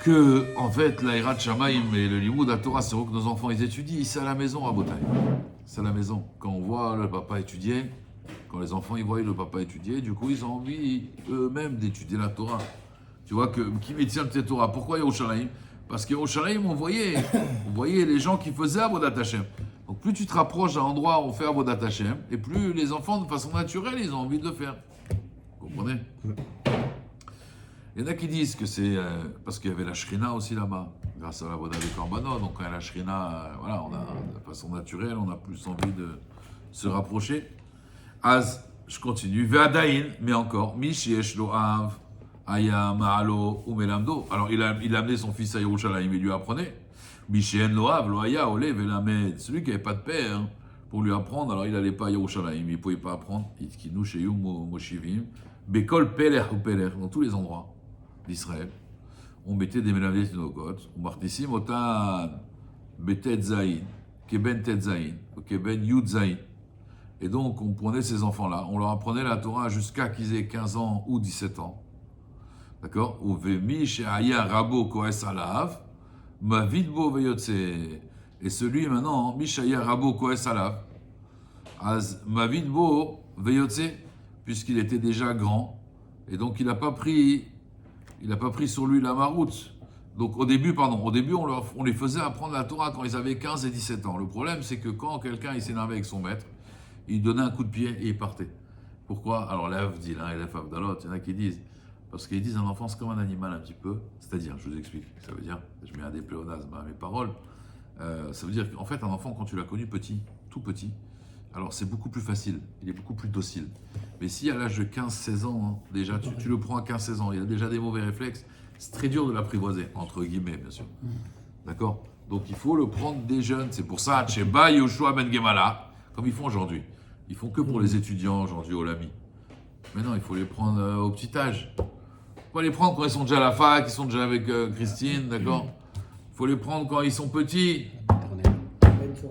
Speaker 1: que en fait la Yirat Shamaim et le Limoud à Torah, c'est vrai que nos enfants ils étudient, c'est à la maison à Botaï. C'est à la maison. Quand on voit le papa étudier, quand les enfants ils voient le papa étudier, du coup ils ont envie eux-mêmes d'étudier la Torah. Tu vois que qui métient le Torah, pourquoi Yerushalayim? Parce qu'au Yerushalayim, on voyait les gens qui faisaient Avodat Hashem. Donc plus tu te rapproches d'un endroit où on fait Avodat Hashem, et plus les enfants, de façon naturelle, ils ont envie de le faire. Vous comprenez? Il y en a qui disent que c'est parce qu'il y avait la Shrina aussi là-bas, grâce à l'Avodat de Korbanot. Donc quand il y a la Shrina, voilà, de façon naturelle, on a plus envie de se rapprocher. Az, je continue. Ve'adain, mais encore, Mishiesh lo av. Aya Maalo ou Melamdo. Alors il a amené son fils à Yerushalayim, il lui apprenait. Mishen Loav, Loaya, Ole, Velamed. Celui qui n'avait pas de père pour lui apprendre, alors il n'allait pas à Yerushalayim, il ne pouvait pas apprendre. Itkinu Sheyum Moshivim. Bekol Peler ou Peler, dans tous les endroits d'Israël. On mettait des Melamdes Tinokot. On martissim Otan Betet Zain, Keben Tet Zain, Keben Yud Zain. Et donc on prenait ces enfants-là, on leur apprenait la Torah jusqu'à qu'ils aient 15 ans ou 17 ans. D'accord? Ou vemi she'aya rabo koes alav, mavidbo veyotse. Et celui maintenant, mishaya rabo koes alav, az mavidbo veyotse, puisqu'il était déjà grand, et donc il n'a pas pris sur lui la maroute. Donc au début, on les faisait apprendre la Torah quand ils avaient 15 et 17 ans. Le problème, c'est que quand quelqu'un il s'énervait avec son maître, il donnait un coup de pied et il partait. Pourquoi? Alors l'Av dit l'un et l'Av Avdalot, il y en a qui disent. Parce qu'ils disent un enfant c'est comme un animal un petit peu, c'est-à-dire, je vous explique, ça veut dire, je mets un des pléonasmes à mes paroles, ça veut dire qu'en fait un enfant quand tu l'as connu petit, tout petit, alors c'est beaucoup plus facile, il est beaucoup plus docile. Mais si à l'âge de 15-16 ans, hein, déjà tu le prends à 15-16 ans, il a déjà des mauvais réflexes, c'est très dur de l'apprivoiser, entre guillemets bien sûr. D'accord? Donc il faut le prendre des jeunes, c'est pour ça, Tsheba Yoshua Ben Gemala, comme ils font aujourd'hui. Ils font que pour les étudiants aujourd'hui au Lami. Mais non, il faut les prendre au petit âge. Il faut les prendre quand ils sont déjà à la fac, ils sont déjà avec Christine, d'accord? Il faut les prendre quand ils sont petits.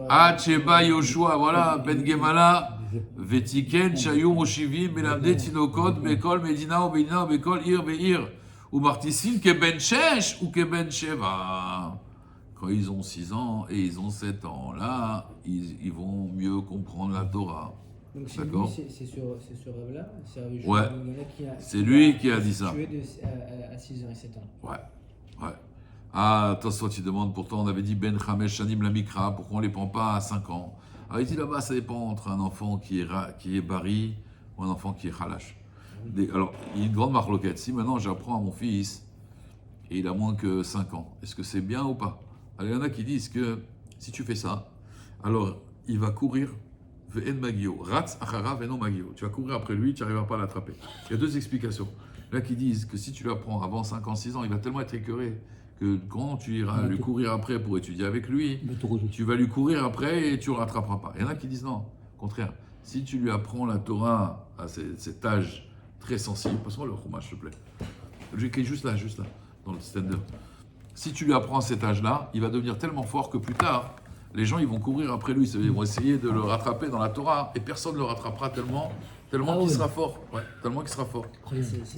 Speaker 1: Ah, Tsheba Yoshua, voilà, Ben Gemala, Vetiken, Chayou, Moshivim, Belamde, Tinokot, Bekol, Medina, Obedina, Bekol, Ir, Beir, ou Martissin, Keben Shesh, ou Keben Sheva. Quand ils ont 6 ans et ils ont 7 ans, là, ils vont mieux comprendre la Torah.
Speaker 2: Donc
Speaker 1: d'accord.
Speaker 2: C'est sur Rav-là,
Speaker 1: ouais, c'est lui qui a dit ça.
Speaker 2: Tué à 6 ans et 7 ans.
Speaker 1: Ouais. Ah, attention, tu demandes, pourtant on avait dit Ben Chamesh Shanim la Mikra, pourquoi on ne les prend pas à 5 ans? Alors il dit là-bas, ça dépend entre un enfant qui est bari ou un enfant qui est halash. Alors, il y a une grande marloquette. Si maintenant j'apprends à mon fils et il a moins que 5 ans, est-ce que c'est bien ou pas? Alors il y en a qui disent que si tu fais ça, alors il va courir. Tu vas courir après lui, tu n'arriveras pas à l'attraper. Il y a 2 explications. Là qui disent que si tu l'apprends avant 5 ans, 6 ans, il va tellement être écœuré que quand tu iras lui courir après pour étudier avec lui, tu vas lui courir après et tu ne le rattraperas pas. Il y en a qui disent non, au contraire. Si tu lui apprends la Torah à cet âge très sensible, passe-moi le chumash, s'il te plaît. J'écris juste là, dans le stand-up. Si tu lui apprends à cet âge-là, il va devenir tellement fort que plus tard, les gens ils vont courir après lui, ils vont essayer de le rattraper dans la Torah et personne ne le rattrapera tellement qu'il sera fort. Ouais, tellement qu'il sera fort.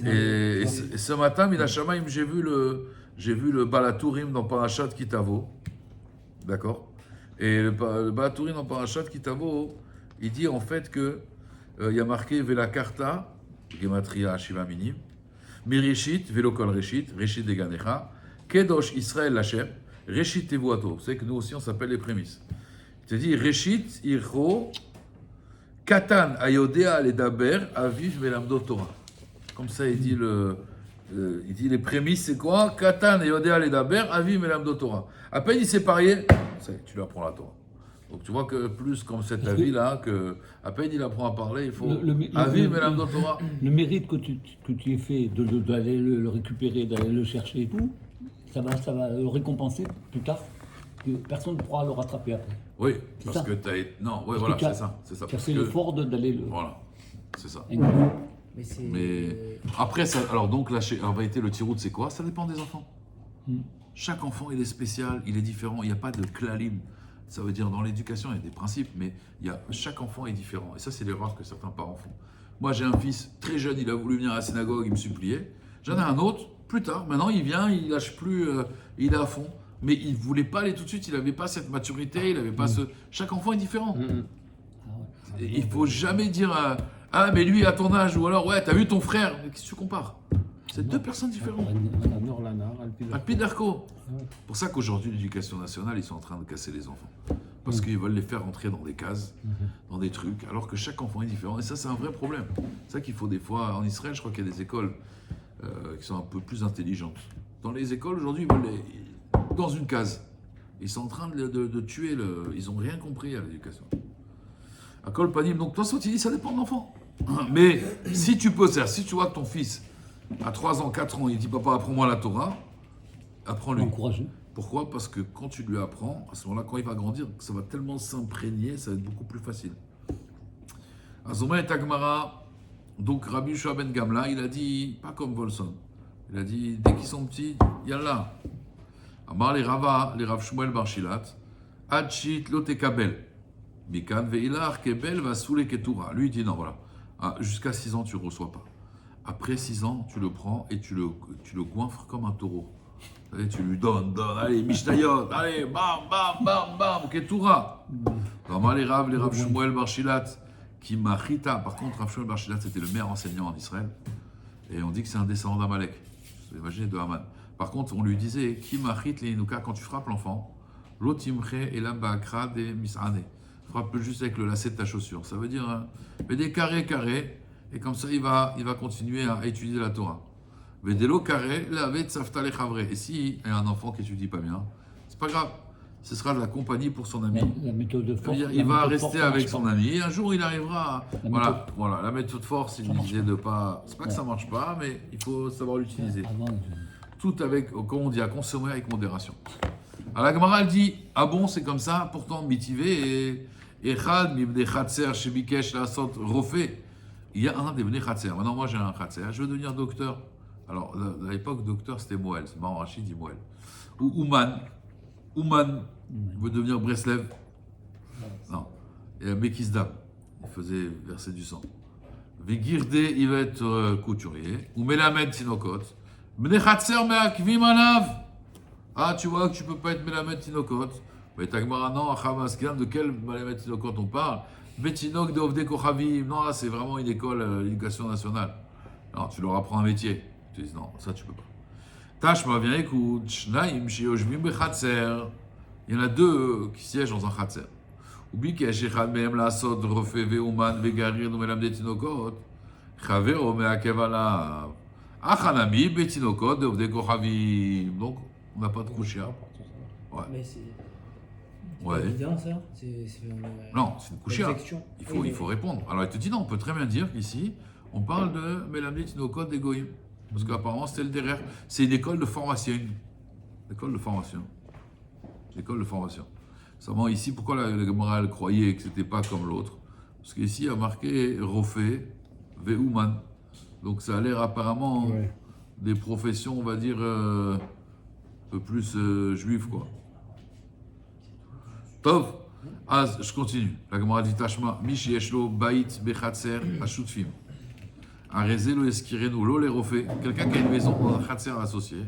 Speaker 1: Et ce matin, Minashamaim, j'ai vu le Balatourim dans Parashat Kitavo. D'accord? Et le Balatourim dans Parashat Kitavo, il dit en fait que il y a marqué Vela Karta, Gematria Shiva Minim, Mirishit, Velokol Reshit, Reshit Deganecha, Kedosh Israël Lachem. Reshit Tevuato, vous savez que nous aussi on s'appelle les prémices. Il te dit Reshit Ircho Katan Ayodea Ledaber Aviv Melamdo Torah. Comme ça il dit il dit les prémices c'est quoi? Katan Ayodea Ledaber Aviv Melamdo Torah. À peine il s'est parié, ça y est, tu lui apprends la Torah. Donc tu vois que plus comme cet
Speaker 4: Parce que-
Speaker 1: avis-là, que à peine il apprend à parler, il faut
Speaker 4: Le-
Speaker 1: avis,
Speaker 4: le-
Speaker 1: Madame Torah.
Speaker 4: Le mérite que tu aies fait d'aller le récupérer, d'aller le chercher et tout, ça va le récompenser plus tard, que personne ne pourra le rattraper après.
Speaker 1: Oui,
Speaker 4: C'est
Speaker 1: parce
Speaker 4: ça.
Speaker 1: que tu as été. Non, oui,
Speaker 4: Parce
Speaker 1: voilà,
Speaker 4: que tu as-
Speaker 1: c'est ça. C'est ça.
Speaker 4: Tu as
Speaker 1: Parce
Speaker 4: fait
Speaker 1: que-
Speaker 4: l'effort d'aller le.
Speaker 1: Voilà, c'est ça.
Speaker 2: Mais c'est.
Speaker 1: Mais après, ça, alors donc, là, en vérité, le tirout, c'est quoi? Ça dépend des enfants.
Speaker 4: Mm.
Speaker 1: Chaque enfant, il est spécial, il est différent. Il n'y a pas de klalim. Ça veut dire, dans l'éducation, il y a des principes, mais chaque enfant est différent. Et ça, c'est l'erreur que certains parents font. Moi, j'ai un fils très jeune, il a voulu venir à la synagogue, il me suppliait. J'en ai un autre, plus tard. Maintenant, il vient, il lâche plus, il est à fond. Mais il ne voulait pas aller tout de suite, il n'avait pas cette maturité, il n'avait pas ce... Chaque enfant est différent.
Speaker 4: Ah ouais.
Speaker 1: Et il faut jamais dire ah mais lui à ton âge ou alors ouais t'as vu ton frère, mais qu'est-ce que tu compares? C'est deux personnes différentes.
Speaker 3: Madame Norlana, Alpi
Speaker 1: Alpi Darko.
Speaker 3: Ouais.
Speaker 1: C'est pour ça qu'aujourd'hui l'éducation nationale ils sont en train de casser les enfants parce qu'ils veulent les faire rentrer dans des cases, dans des trucs, alors que chaque enfant est différent et ça c'est un vrai problème. C'est ça qu'il faut des fois en Israël, je crois qu'il y a des écoles qui sont un peu plus intelligentes. Dans les écoles aujourd'hui ils veulent dans une case. Ils sont en train de tuer ils ont rien compris à l'éducation. À Kol Panim, donc toi, soit tu dis, ça dépend de l'enfant. Mais si tu peux, c'est-à-dire, si tu vois que ton fils, à 3 ans, 4 ans, il dit, papa, apprends-moi la Torah, apprends-lui.
Speaker 4: Encourager.
Speaker 1: Pourquoi? Parce que quand tu lui apprends, à ce moment-là, quand il va grandir, ça va tellement s'imprégner, ça va être beaucoup plus facile. Azoma et Tagmara, donc Rabbi Yoshua ben Gamla, il a dit, pas comme Volson, il a dit, dès qu'ils sont petits, yallah. Amar les Rava, les Rav Shmuel Barshilat, Adchit lotekabel. Mikan ve'ilar kebel va sous les ketura. Lui, il dit non, voilà. Jusqu'à 6 ans, tu ne reçois pas. Après 6 ans, tu le prends et tu le goinfres comme un taureau. Allez, tu lui donnes, allez, Mishnayot, allez, bam, bam, bam, bam, ketura. Vraiment, les Rav Shmuel Barshilat, qui machita. Par contre, Rav Shmuel Barshilat, c'était le meilleur enseignant en Israël. Et on dit que c'est un descendant d'Amalek. Vous imaginez, de Haman. Par contre, on lui disait, qui machit les inuka, quand tu frappes l'enfant, l'otimche et la bakra des misane. Frappe juste avec le lacet de ta chaussure. Ça veut dire, mais des carrés, et comme ça, il va continuer à étudier la Torah. Mais des lots carrés, et si il y a un enfant qui étudie pas bien, c'est pas grave. Ce sera de la compagnie pour son ami.
Speaker 4: La méthode de
Speaker 1: Ça veut
Speaker 4: force.
Speaker 1: dire,
Speaker 4: la
Speaker 1: il va
Speaker 4: méthode
Speaker 1: rester
Speaker 4: force, ça
Speaker 1: avec
Speaker 4: marche
Speaker 1: son
Speaker 4: pas.
Speaker 1: ami et un jour il arrivera à...
Speaker 4: La
Speaker 1: Voilà, la méthode force, il disait de pas... C'est pas que ça marche pas, mais il faut savoir l'utiliser.
Speaker 4: Avant,
Speaker 1: Tout avec, comme on dit, à consommer avec modération. Alors la Gemara elle dit, ah bon, c'est comme ça, pourtant mitivé et Echad mibne Khatser shebikesh lasot rofé. Il y a un des bnei Khatser. Maintenant, moi j'ai un Khatser, je veux devenir docteur. Alors, à l'époque, docteur c'était Moël, c'est marrant, Rachid dit Moël. Ou Ouman veut devenir Breslev. Non, et Bekisdam, il faisait verser du sang. Vigirde, il va être couturier. Ou Melamed Tinokot. Bnei Khatser me'akvim alav. Ah, tu vois que tu peux pas être Melamed Tinokot. Mais Tagmara, non, de quel Melamed Tinokot on parle? Betinok de Ovde Kochavim. Non, là, c'est vraiment une école d'éducation nationale. Non, tu leur apprends un métier. Tu dis, non, ça, tu peux pas. Tashma, viens, écoute. Shnaim, Shioshvim Bechatser. Il y en a deux qui siègent dans un Khatser. Oublie qu'il y a Shechad Mehem Lasod, Refé, Veuman, Vegarir, Melamed Tinokot. Chavero, Meakev alav. Achanami, Betinokot de Ovde Kochavim. Donc, on n'a pas de couchia. Ouais.
Speaker 2: Mais c'est.
Speaker 1: Ouais.
Speaker 2: C'est évident ça.
Speaker 1: Non, c'est une couchia.
Speaker 2: Exception.
Speaker 1: Il faut répondre. Alors il te dit non, on peut très bien dire qu'ici, on parle de Melamed Tinokot des Goïm. Parce qu'apparemment, c'était le derrière. C'est une école de formation. École de formation. École de formation. Seulement ici, pourquoi la Gemara elle croyait que c'était pas comme l'autre? Parce qu'ici, il y a marqué Rofé, Veuman. Donc ça a l'air apparemment des professions, on va dire, un peu plus juives, quoi. Tov, je continue. La Gemara dit Tashma, Mish Yeshlo Bait Bechatser Ashutfim. Arezé lo Eskirenu, lo les refait. Quelqu'un qui a une maison dans un Khatser associé,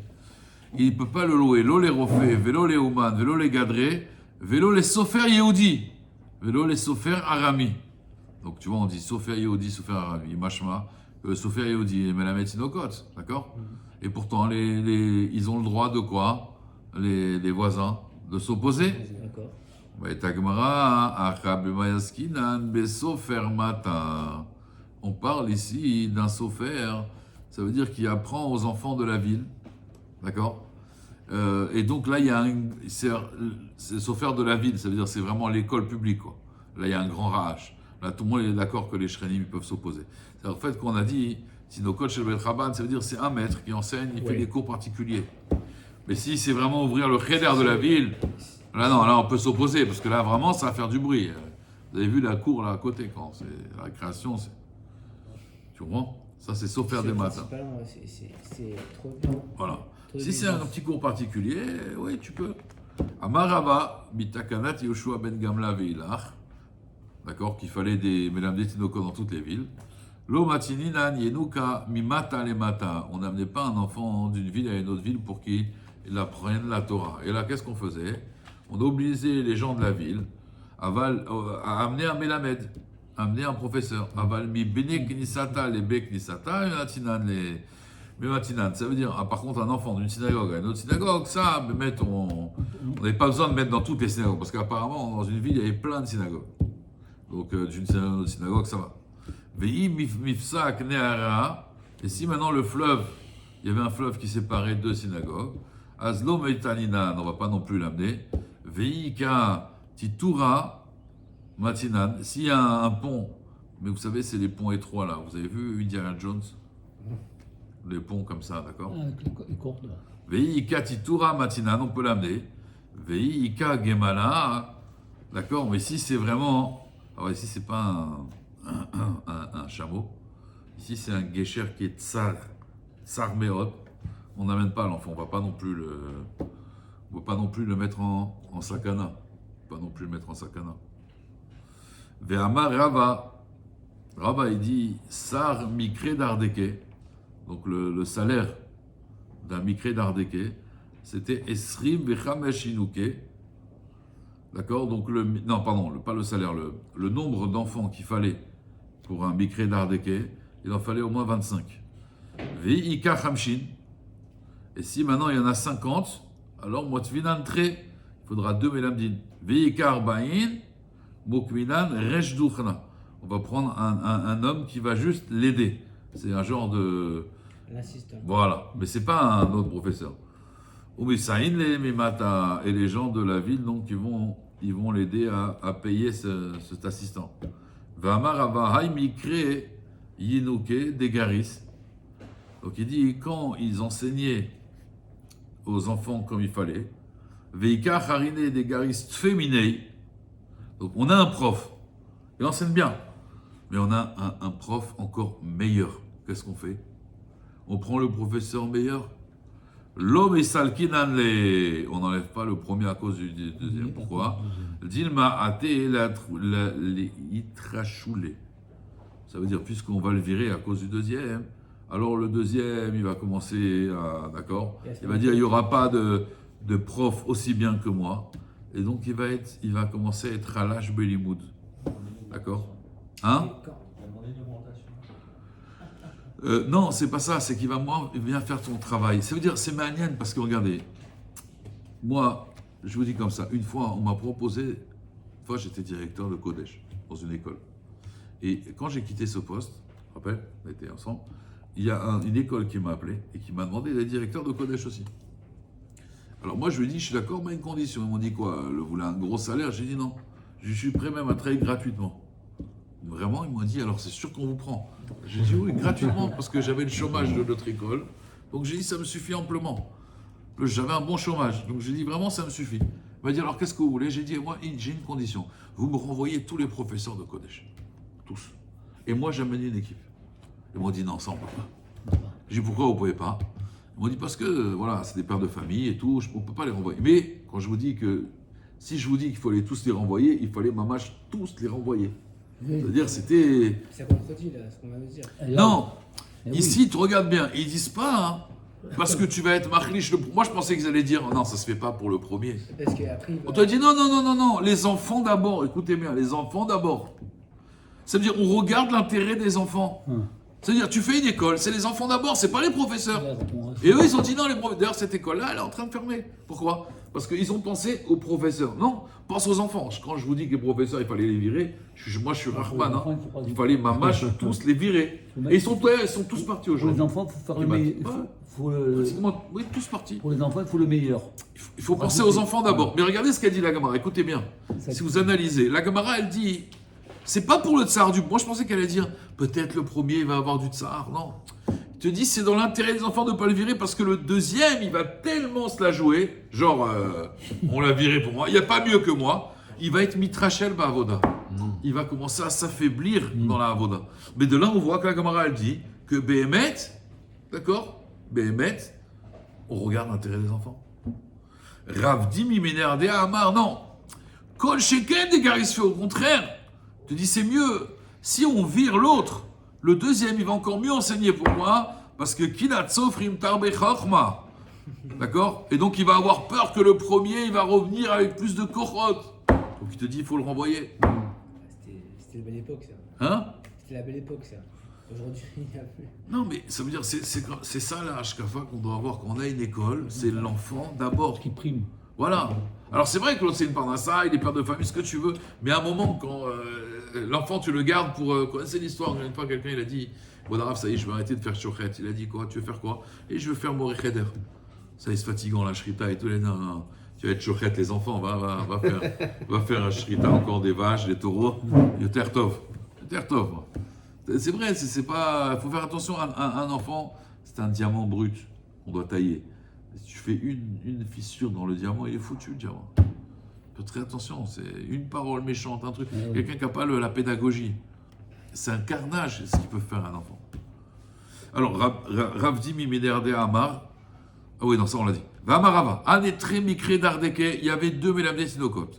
Speaker 1: il ne peut pas le louer. Lo les refait, vélo les Ouman, vélo les Gadré, vélo les Sofer Yehudi, vélo les Sofer Arami. Donc tu vois, on dit Sofer Yehudi, Sofer Arami, Mashma, Sofer Yehudi, Melamed Tinokot, d'accord? Et pourtant, ils ont le droit de quoi? Les voisins, de s'opposer.
Speaker 2: D'accord.
Speaker 1: On parle ici d'un sofer, ça veut dire qu'il apprend aux enfants de la ville, d'accord? Et donc là, il y a c'est Sofer de la ville, ça veut dire c'est vraiment l'école publique, quoi. Là, il y a un grand rage. Là, tout le monde est d'accord que les Shrenim peuvent s'opposer. C'est en fait qu'on a dit, Sinokot Shel Bet Rabban, ça veut dire c'est un maître qui enseigne, il fait des cours particuliers. Mais si c'est vraiment ouvrir le cheder de la ville, là non, là on peut s'opposer, parce que là vraiment ça va faire du bruit. Vous avez vu la cour là à côté, quand c'est la récréation, c'est... Tu comprends? Ça c'est Sofer des matins.
Speaker 2: C'est trop bien.
Speaker 1: Voilà. Si c'est un petit cours particulier, oui, tu peux. Amarava, Bitakanat Yoshua ben Gamla Veilach. D'accord, qu'il fallait des Mélam des Tinoko dans toutes les villes. Lo matininan yenuka mimata le mata. On n'amenait pas un enfant d'une ville à une autre ville pour qu'il apprenne la Torah. Et là, qu'est-ce qu'on faisait? On obligeait les gens de la ville à amener un Mélamed, à amener un professeur. Aval mi bene knisata le be knisata, matinan le. Mais matinan, ça veut dire, par contre, un enfant d'une synagogue à une autre synagogue, ça, on n'avait pas besoin de mettre dans toutes les synagogues, parce qu'apparemment, dans une ville, il y avait plein de synagogues. Donc, d'une synagogue à une autre synagogue, ça va. Ve'i mifsak ne'ara, et si maintenant le fleuve, il y avait un fleuve qui séparait deux synagogues, azlo meitaninan, on ne va pas non plus l'amener. Ve'i ka titura matinan, s'il y a un pont, mais vous savez, c'est les ponts étroits là, vous avez vu Indiana Jones? Les ponts comme ça, d'accord?
Speaker 4: Avec les cordes.
Speaker 1: Ve'i ka titura matinan, on peut l'amener. Ve'i ka gemala, d'accord? Mais si c'est vraiment. Alors ici, c'est pas un chameau. Ici, c'est un guécher qui est tsar meot. On n'amène pas l'enfant. On va pas non plus le mettre en sakana. Pas non plus le mettre en sakana. Ve'amar Rava. Rava, il dit sar mikre d'ardeke. Donc le salaire d'un mikre d'ardeke, c'était esrim vechamesh inuke. D'accord? Donc pas le salaire, le nombre d'enfants qu'il fallait pour un Bikré d'Ardeke, il en fallait au moins 25. Ve'ika Hamshin. Et si maintenant il y en a 50, alors Motvinan Tre, il faudra 2 Melamdin. Ve'ika Arba'in, Mokvinan Reshduchna. On va prendre un homme qui va juste l'aider. C'est un genre de.
Speaker 2: L'assistant.
Speaker 1: Voilà, mais c'est pas un autre professeur. Et les gens de la ville, donc, ils vont l'aider à payer cet assistant. Donc il dit, quand ils enseignaient aux enfants comme il fallait, donc on a un prof, il enseigne bien, mais on a un prof encore meilleur. Qu'est-ce qu'on fait? On prend le professeur meilleur. L'homme est salkinan, on n'enlève pas le premier à cause du deuxième. Pourquoi? Dilma até les itrachoulé. Ça veut dire, puisqu'on va le virer à cause du deuxième, alors le deuxième, il va commencer à. D'accord? Il va dire, il n'y aura pas de prof aussi bien que moi. Et donc, il va commencer à être à l'âge Belimoud. D'accord? Hein? Non, c'est pas ça, c'est qu'il va bien faire ton travail. Ça veut dire, c'est manienne, parce que regardez, moi, je vous dis comme ça, une fois, on m'a proposé, une fois j'étais directeur de Kodesh, dans une école. Et quand j'ai quitté ce poste, je me rappelle, on était ensemble, il y a une école qui m'a appelé et qui m'a demandé d'être directeur de Kodesh aussi. Alors moi, je lui ai dit, je suis d'accord, mais à une condition. Ils m'ont dit quoi? Vous voulez un gros salaire? J'ai dit non, je suis prêt même à travailler gratuitement. Vraiment, ils m'ont dit, alors c'est sûr qu'on vous prend. J'ai dit oui, gratuitement, parce que j'avais le chômage de notre école. Donc j'ai dit, ça me suffit amplement. J'avais un bon chômage, donc j'ai dit, vraiment, ça me suffit. Il m'a dit, alors qu'est-ce que vous voulez? J'ai dit, moi, j'ai une condition. Vous me renvoyez tous les professeurs de Kodesh. Tous. Et moi, j'amène une équipe. Ils m'ont dit, non, ça, on ne peut pas. J'ai dit, pourquoi vous ne pouvez pas? Ils m'ont dit, parce que, voilà, c'est des pères de famille et tout, on ne peut pas les renvoyer. Mais, quand je vous dis que, si je vous dis qu'il fallait tous les renvoyer, il fallait, mamache, tous les renvoyer. C'est-à-dire, c'était.
Speaker 2: Ça contredit là, ce qu'on va nous dire.
Speaker 1: Non, ici, tu regardes bien, ils disent pas, hein, parce que tu vas être marliche. Moi, je pensais qu'ils allaient dire, non, ça se fait pas pour le premier.
Speaker 2: Parce qu'après,
Speaker 1: On te dit, non, les enfants d'abord, écoutez bien, les enfants d'abord. Ça veut dire, on regarde l'intérêt des enfants. C'est-à-dire, tu fais une école, c'est les enfants d'abord, c'est pas les professeurs. Et eux, ils ont dit, non, les professeurs. D'ailleurs, cette école-là, elle est en train de fermer. Pourquoi? Parce qu'ils ont pensé aux professeurs. Non, pense aux enfants. Quand je vous dis que les professeurs, il fallait les virer, moi je suis Rahman.
Speaker 4: enfants,
Speaker 1: Hein.
Speaker 4: il faut pas
Speaker 1: Il
Speaker 4: dire.
Speaker 1: fallait mamache tous les virer. Et ils sont tous partis
Speaker 4: Pour les
Speaker 1: aujourd'hui.
Speaker 4: enfants, il faut faire le
Speaker 1: Et
Speaker 4: meilleur.
Speaker 1: bah,
Speaker 4: Faut le-
Speaker 1: Pratiquement, oui, tous partis.
Speaker 4: Pour les enfants, il faut le meilleur.
Speaker 1: Il faut penser aux enfants d'abord. Mais regardez ce qu'a dit la Gemara. Écoutez bien.
Speaker 4: Ça-
Speaker 1: Si vous analysez, la Gemara, elle dit, c'est pas pour le tsar du. Moi, je pensais qu'elle allait dire, peut-être le premier, il va avoir du tsar. Non. Il te dit, c'est dans l'intérêt des enfants de ne pas le virer parce que le deuxième, il va tellement se la jouer. Genre, on l'a viré pour moi. Il n'y a pas mieux que moi. Il va être mitrachel ba'avoda. Il va commencer à s'affaiblir dans la avoda. Mais de là, on voit que la Gemara, elle dit que Behemet, d'accord, Behemet, on regarde l'intérêt des enfants. Rav Dimi Ménerdé Amar, non. Kol Sheken des Garisfé, au contraire. Tu dis, c'est mieux. Si on vire l'autre, le deuxième, il va encore mieux enseigner. Pourquoi? Parce que Kilat Sofrim Tarbe Chachma. D'accord? Et donc, il va avoir peur que le premier, il va revenir avec plus de kochot. Donc, il te dit, il faut le renvoyer.
Speaker 2: C'était la belle époque, ça.
Speaker 1: Hein?
Speaker 2: C'était la belle époque, ça. Aujourd'hui, il n'y a plus.
Speaker 1: Non, mais ça veut dire, c'est ça la Hashkafa qu'on doit avoir quand on a une école. C'est l'enfant d'abord.
Speaker 4: Qui prime.
Speaker 1: Voilà. Alors c'est vrai que l'autre c'est une parnassa, il est père de famille, ce que tu veux, mais à un moment quand l'enfant tu le gardes pour connaissez l'histoire. Une fois quelqu'un il a dit, Bodaraf, ça y est, je vais arrêter de faire shochet. Il a dit quoi? Tu veux faire quoi? Et je veux faire Moricheder. Ça y est, c'est fatigant la shrita et tout les non. Tu vas être shochet les enfants, va faire un shrita encore des vaches, des taureaux. Yotertov. C'est vrai, c'est pas. Il faut faire attention à un enfant, c'est un diamant brut qu'on doit tailler. Si tu fais une fissure dans le diamant, il est foutu le diamant. Fais très attention, c'est une parole méchante, un truc.
Speaker 4: oui.
Speaker 1: Quelqu'un qui n'a pas la pédagogie. C'est un carnage ce qu'il peut faire un enfant. Alors, Ravdi Mimederde Amar. Ah oui, non, ça on l'a dit. Vamarava. Anetre Mikre Dardeke. Il y avait deux Mélamdé Sinokot.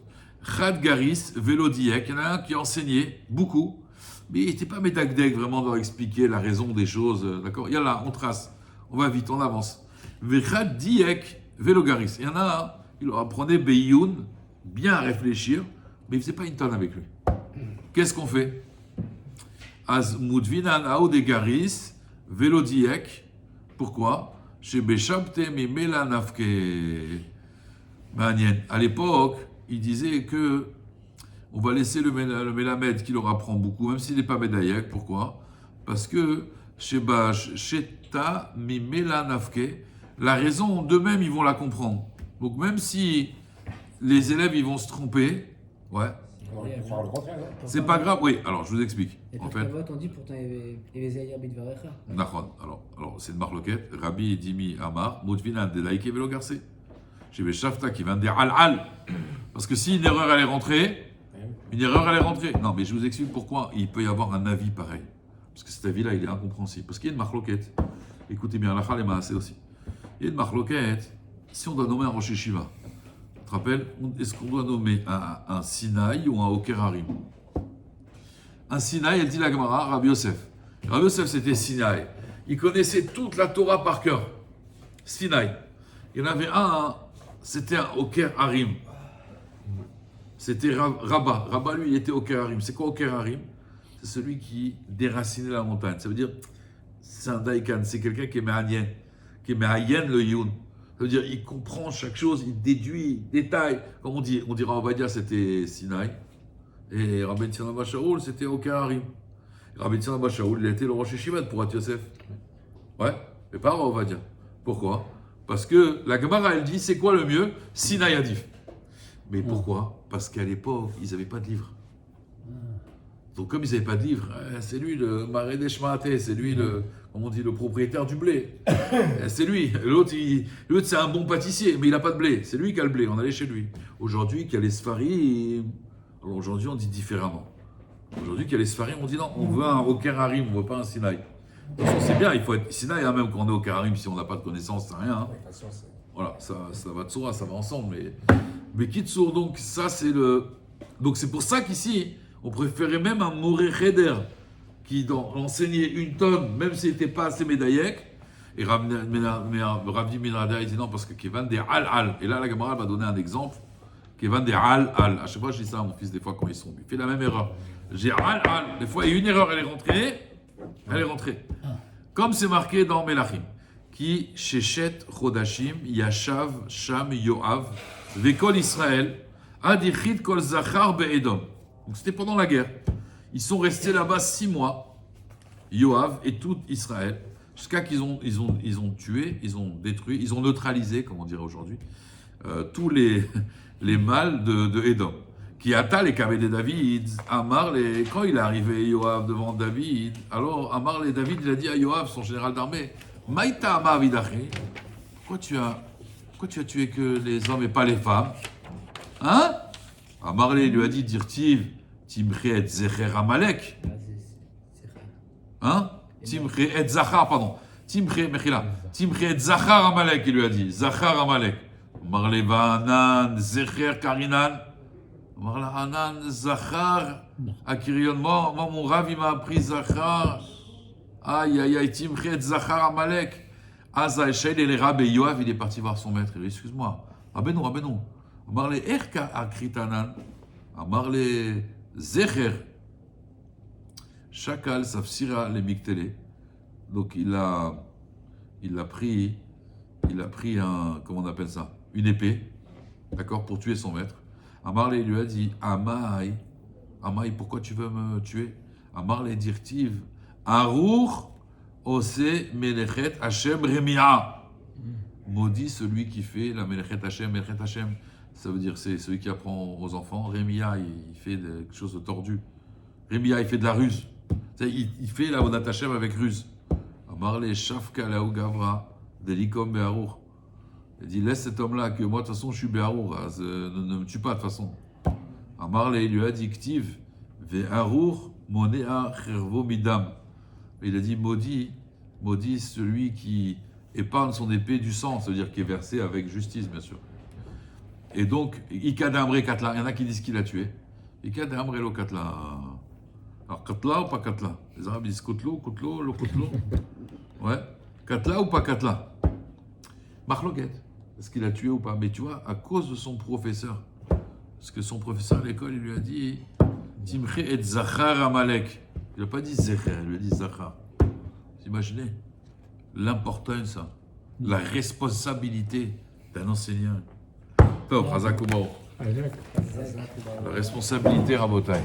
Speaker 1: Chad Garis, Vélodiek. Il y en a un qui enseignait beaucoup, mais il n'était pas médagdeg vraiment dans expliquer la raison des choses. D'accord? Il y a là, on trace. On va vite, on avance. Vechad Diek, Vélogaris. Il y en a un, il leur apprenait Beyoun, bien à réfléchir, mais il ne faisait pas une tonne avec lui. Qu'est-ce qu'on fait? Az Mudvinan Aodegaris, Vélodiek. Pourquoi? Chez Beshabte Mimela Nafke. Manien. À l'époque, il disait que on va laisser le Mélamed qui leur apprend beaucoup, même s'il n'est pas Médaïek. Pourquoi? Parce que chez Sheta Mimela Nafke, la raison d'eux-mêmes, ils vont la comprendre. Donc même si les élèves, ils vont se tromper, ouais,
Speaker 5: Il faudra le contraire, non?
Speaker 1: c'est pas grave. Oui, alors je vous explique.
Speaker 2: Et
Speaker 1: En
Speaker 2: pour
Speaker 1: fait,
Speaker 2: Kavot, on dit pourtant Evezaïa Bidvarecha.
Speaker 1: Nachon. Alors c'est une marloquette. Rabbi Dimi Amar, Moudvinan de Laïke Vélo Garcé. J'ai mes Shafta qui vient de dire Al-Al. Parce que si une erreur elle est rentrée, Non, mais je vous explique pourquoi il peut y avoir un avis pareil. Parce que cet avis-là, il est incompréhensible. Parce qu'il y a une marloquette. Écoutez bien, la Chal et Maasé aussi. Il y a une marloquette. Si on doit nommer un Rosh Yeshiva, tu te rappelles, est-ce qu'on doit nommer un Sinaï ou un Oker Harim? Un Sinaï, elle dit la Gemara, Rabbi Yosef. Rabbi Yosef, c'était Sinaï. Il connaissait toute la Torah par cœur. Sinaï. Il y en avait un, c'était un Oker Harim. C'était Rabat. Rabat, lui, il était Oker Harim. C'est quoi Oker Harim? C'est celui qui déracinait la montagne. Ça veut dire, c'est un Daïkan, c'est quelqu'un qui est Me'ayen, le Youn. Ça veut dire, il comprend chaque chose, il déduit, il détaille. Comme on dira, on va dire, c'était Sinaï. Et Rabbi Tzina Bar Shaul, c'était Oker Harim. Rabbi Tzina Bar Shaul, il a été le Rosh Yeshiva pour At Yosef. Ouais, mais pas on va dire. Pourquoi? Parce que la Gemara, elle dit, c'est quoi le mieux? Sinaï Adif. Mais pourquoi? Parce qu'à l'époque, ils n'avaient pas de livre. Donc comme ils n'avaient pas de livre, c'est lui le Maré des Shmaate, c'est lui le, comment on dit, le propriétaire du blé. C'est lui. L'autre, c'est un bon pâtissier, mais il n'a pas de blé. C'est lui qui a le blé, on allait chez lui. Aujourd'hui, qu'il y a les Sfarim, alors aujourd'hui on dit différemment. Aujourd'hui, qu'il y a les Sfarim, on dit non, on veut un Oker Harim, on ne veut pas un Sinaï. De toute façon, c'est bien, il faut être Sinaï, hein, même quand on est Oker Harim, si on n'a pas de connaissances, c'est rien. Hein.
Speaker 5: De toute façon, c'est-
Speaker 1: Voilà, ça va de soi, ça va ensemble. Mais Kitsour, donc ça c'est le... Donc c'est pour ça qu'ici, on préférait même un Moré Cheder qui enseignait une tonne, même s'il n'était pas assez médaillek. Et Rabbi Minrada, il dit non, parce que Kevan des Al-Al. Et là, la Gemara va donner un exemple. Kevan des Al-Al. À chaque fois, je dis ça à mon fils, des fois, quand ils sont. Il fait la même erreur. J'ai Al-Al. Des fois, il y a une erreur, elle est rentrée. Comme c'est marqué dans Melachim. Qui Shechet Chodashim Yashav Sham Yoav Vekol Israël, Adichit Kol Zachar Be'edom. Donc c'était pendant la guerre. Ils sont restés là-bas 6 mois, Yoav et tout Israël, jusqu'à qu'ils ont tué, ils ont détruit, ils ont neutralisé, comme on dirait aujourd'hui, tous les mâles de Édom. Qui atta les Kaveh de David, Amar, quand il est arrivé Yoav devant David, alors Amar les David, il a dit à Yoav, son général d'armée, Maïta Amar Vidaché, pourquoi tu as tué que les hommes et pas les femmes? Hein? Amar lui a dit, Dirtiv, Timché et Zecher Amalek. Hein? Timché et Zachar, pardon. Timché et Zachar Amalek, il lui a dit. Zachar Amalek. Amar le Anan, Zecher Karinan. Amar la Anan, Zachar. Akirion, moi, mon Rav, il m'a appris Zachar. Aïe, aïe, aïe, Timché et Zachar Amalek. Aza Eshel et les Rabbe Yoav, il est parti voir son maître. Il dit, excuse-moi. Rabbeinu. Amar le Erka Akritanan. Amar le Zecher. Shakal Safsira le Miktele. Donc il a pris comment on appelle ça? Une épée, d'accord, pour tuer son maître. Amarle lui a dit, Amaï, pourquoi tu veux me tuer? Amarle dirtiv, Arour Ose Melechet Hashem Remia. Maudit celui qui fait la Melechet Hashem. Melechet Hashem, ça veut dire c'est celui qui apprend aux enfants. Remia, il fait quelque chose de tordu. Remia, il fait de la ruse. Il fait la Vodat Hashem avec ruse. Amarle Shafka Laou Gavra, Delikom Beharour. Il dit, laisse cet homme-là, que moi de toute façon je suis Beharour, ne me tue pas de toute façon. Amarle, il lui a dit, Ktiv, Veharour, Monea Chervo Midam. Il a dit, maudit celui qui épargne son épée du sang, c'est-à-dire qui est versé avec justice, bien sûr. Et donc, Ikadamre Katla, il y en a qui disent qu'il a tué. Ikadamre Lo Katla. Alors, Katla ou pas Katla? Les Arabes disent Kotlo, lo Kotlo. Ouais. Katla ou pas Katla? Marloquet. Est-ce qu'il a tué ou pas? Mais tu vois, à cause de son professeur. Parce que son professeur à l'école, il lui a dit Timche et Zachar Amalek. Il n'a pas dit Zecher, il lui a dit Zachar. Vous imaginez l'importance, la responsabilité d'un enseignant. La responsabilité, Rabotai.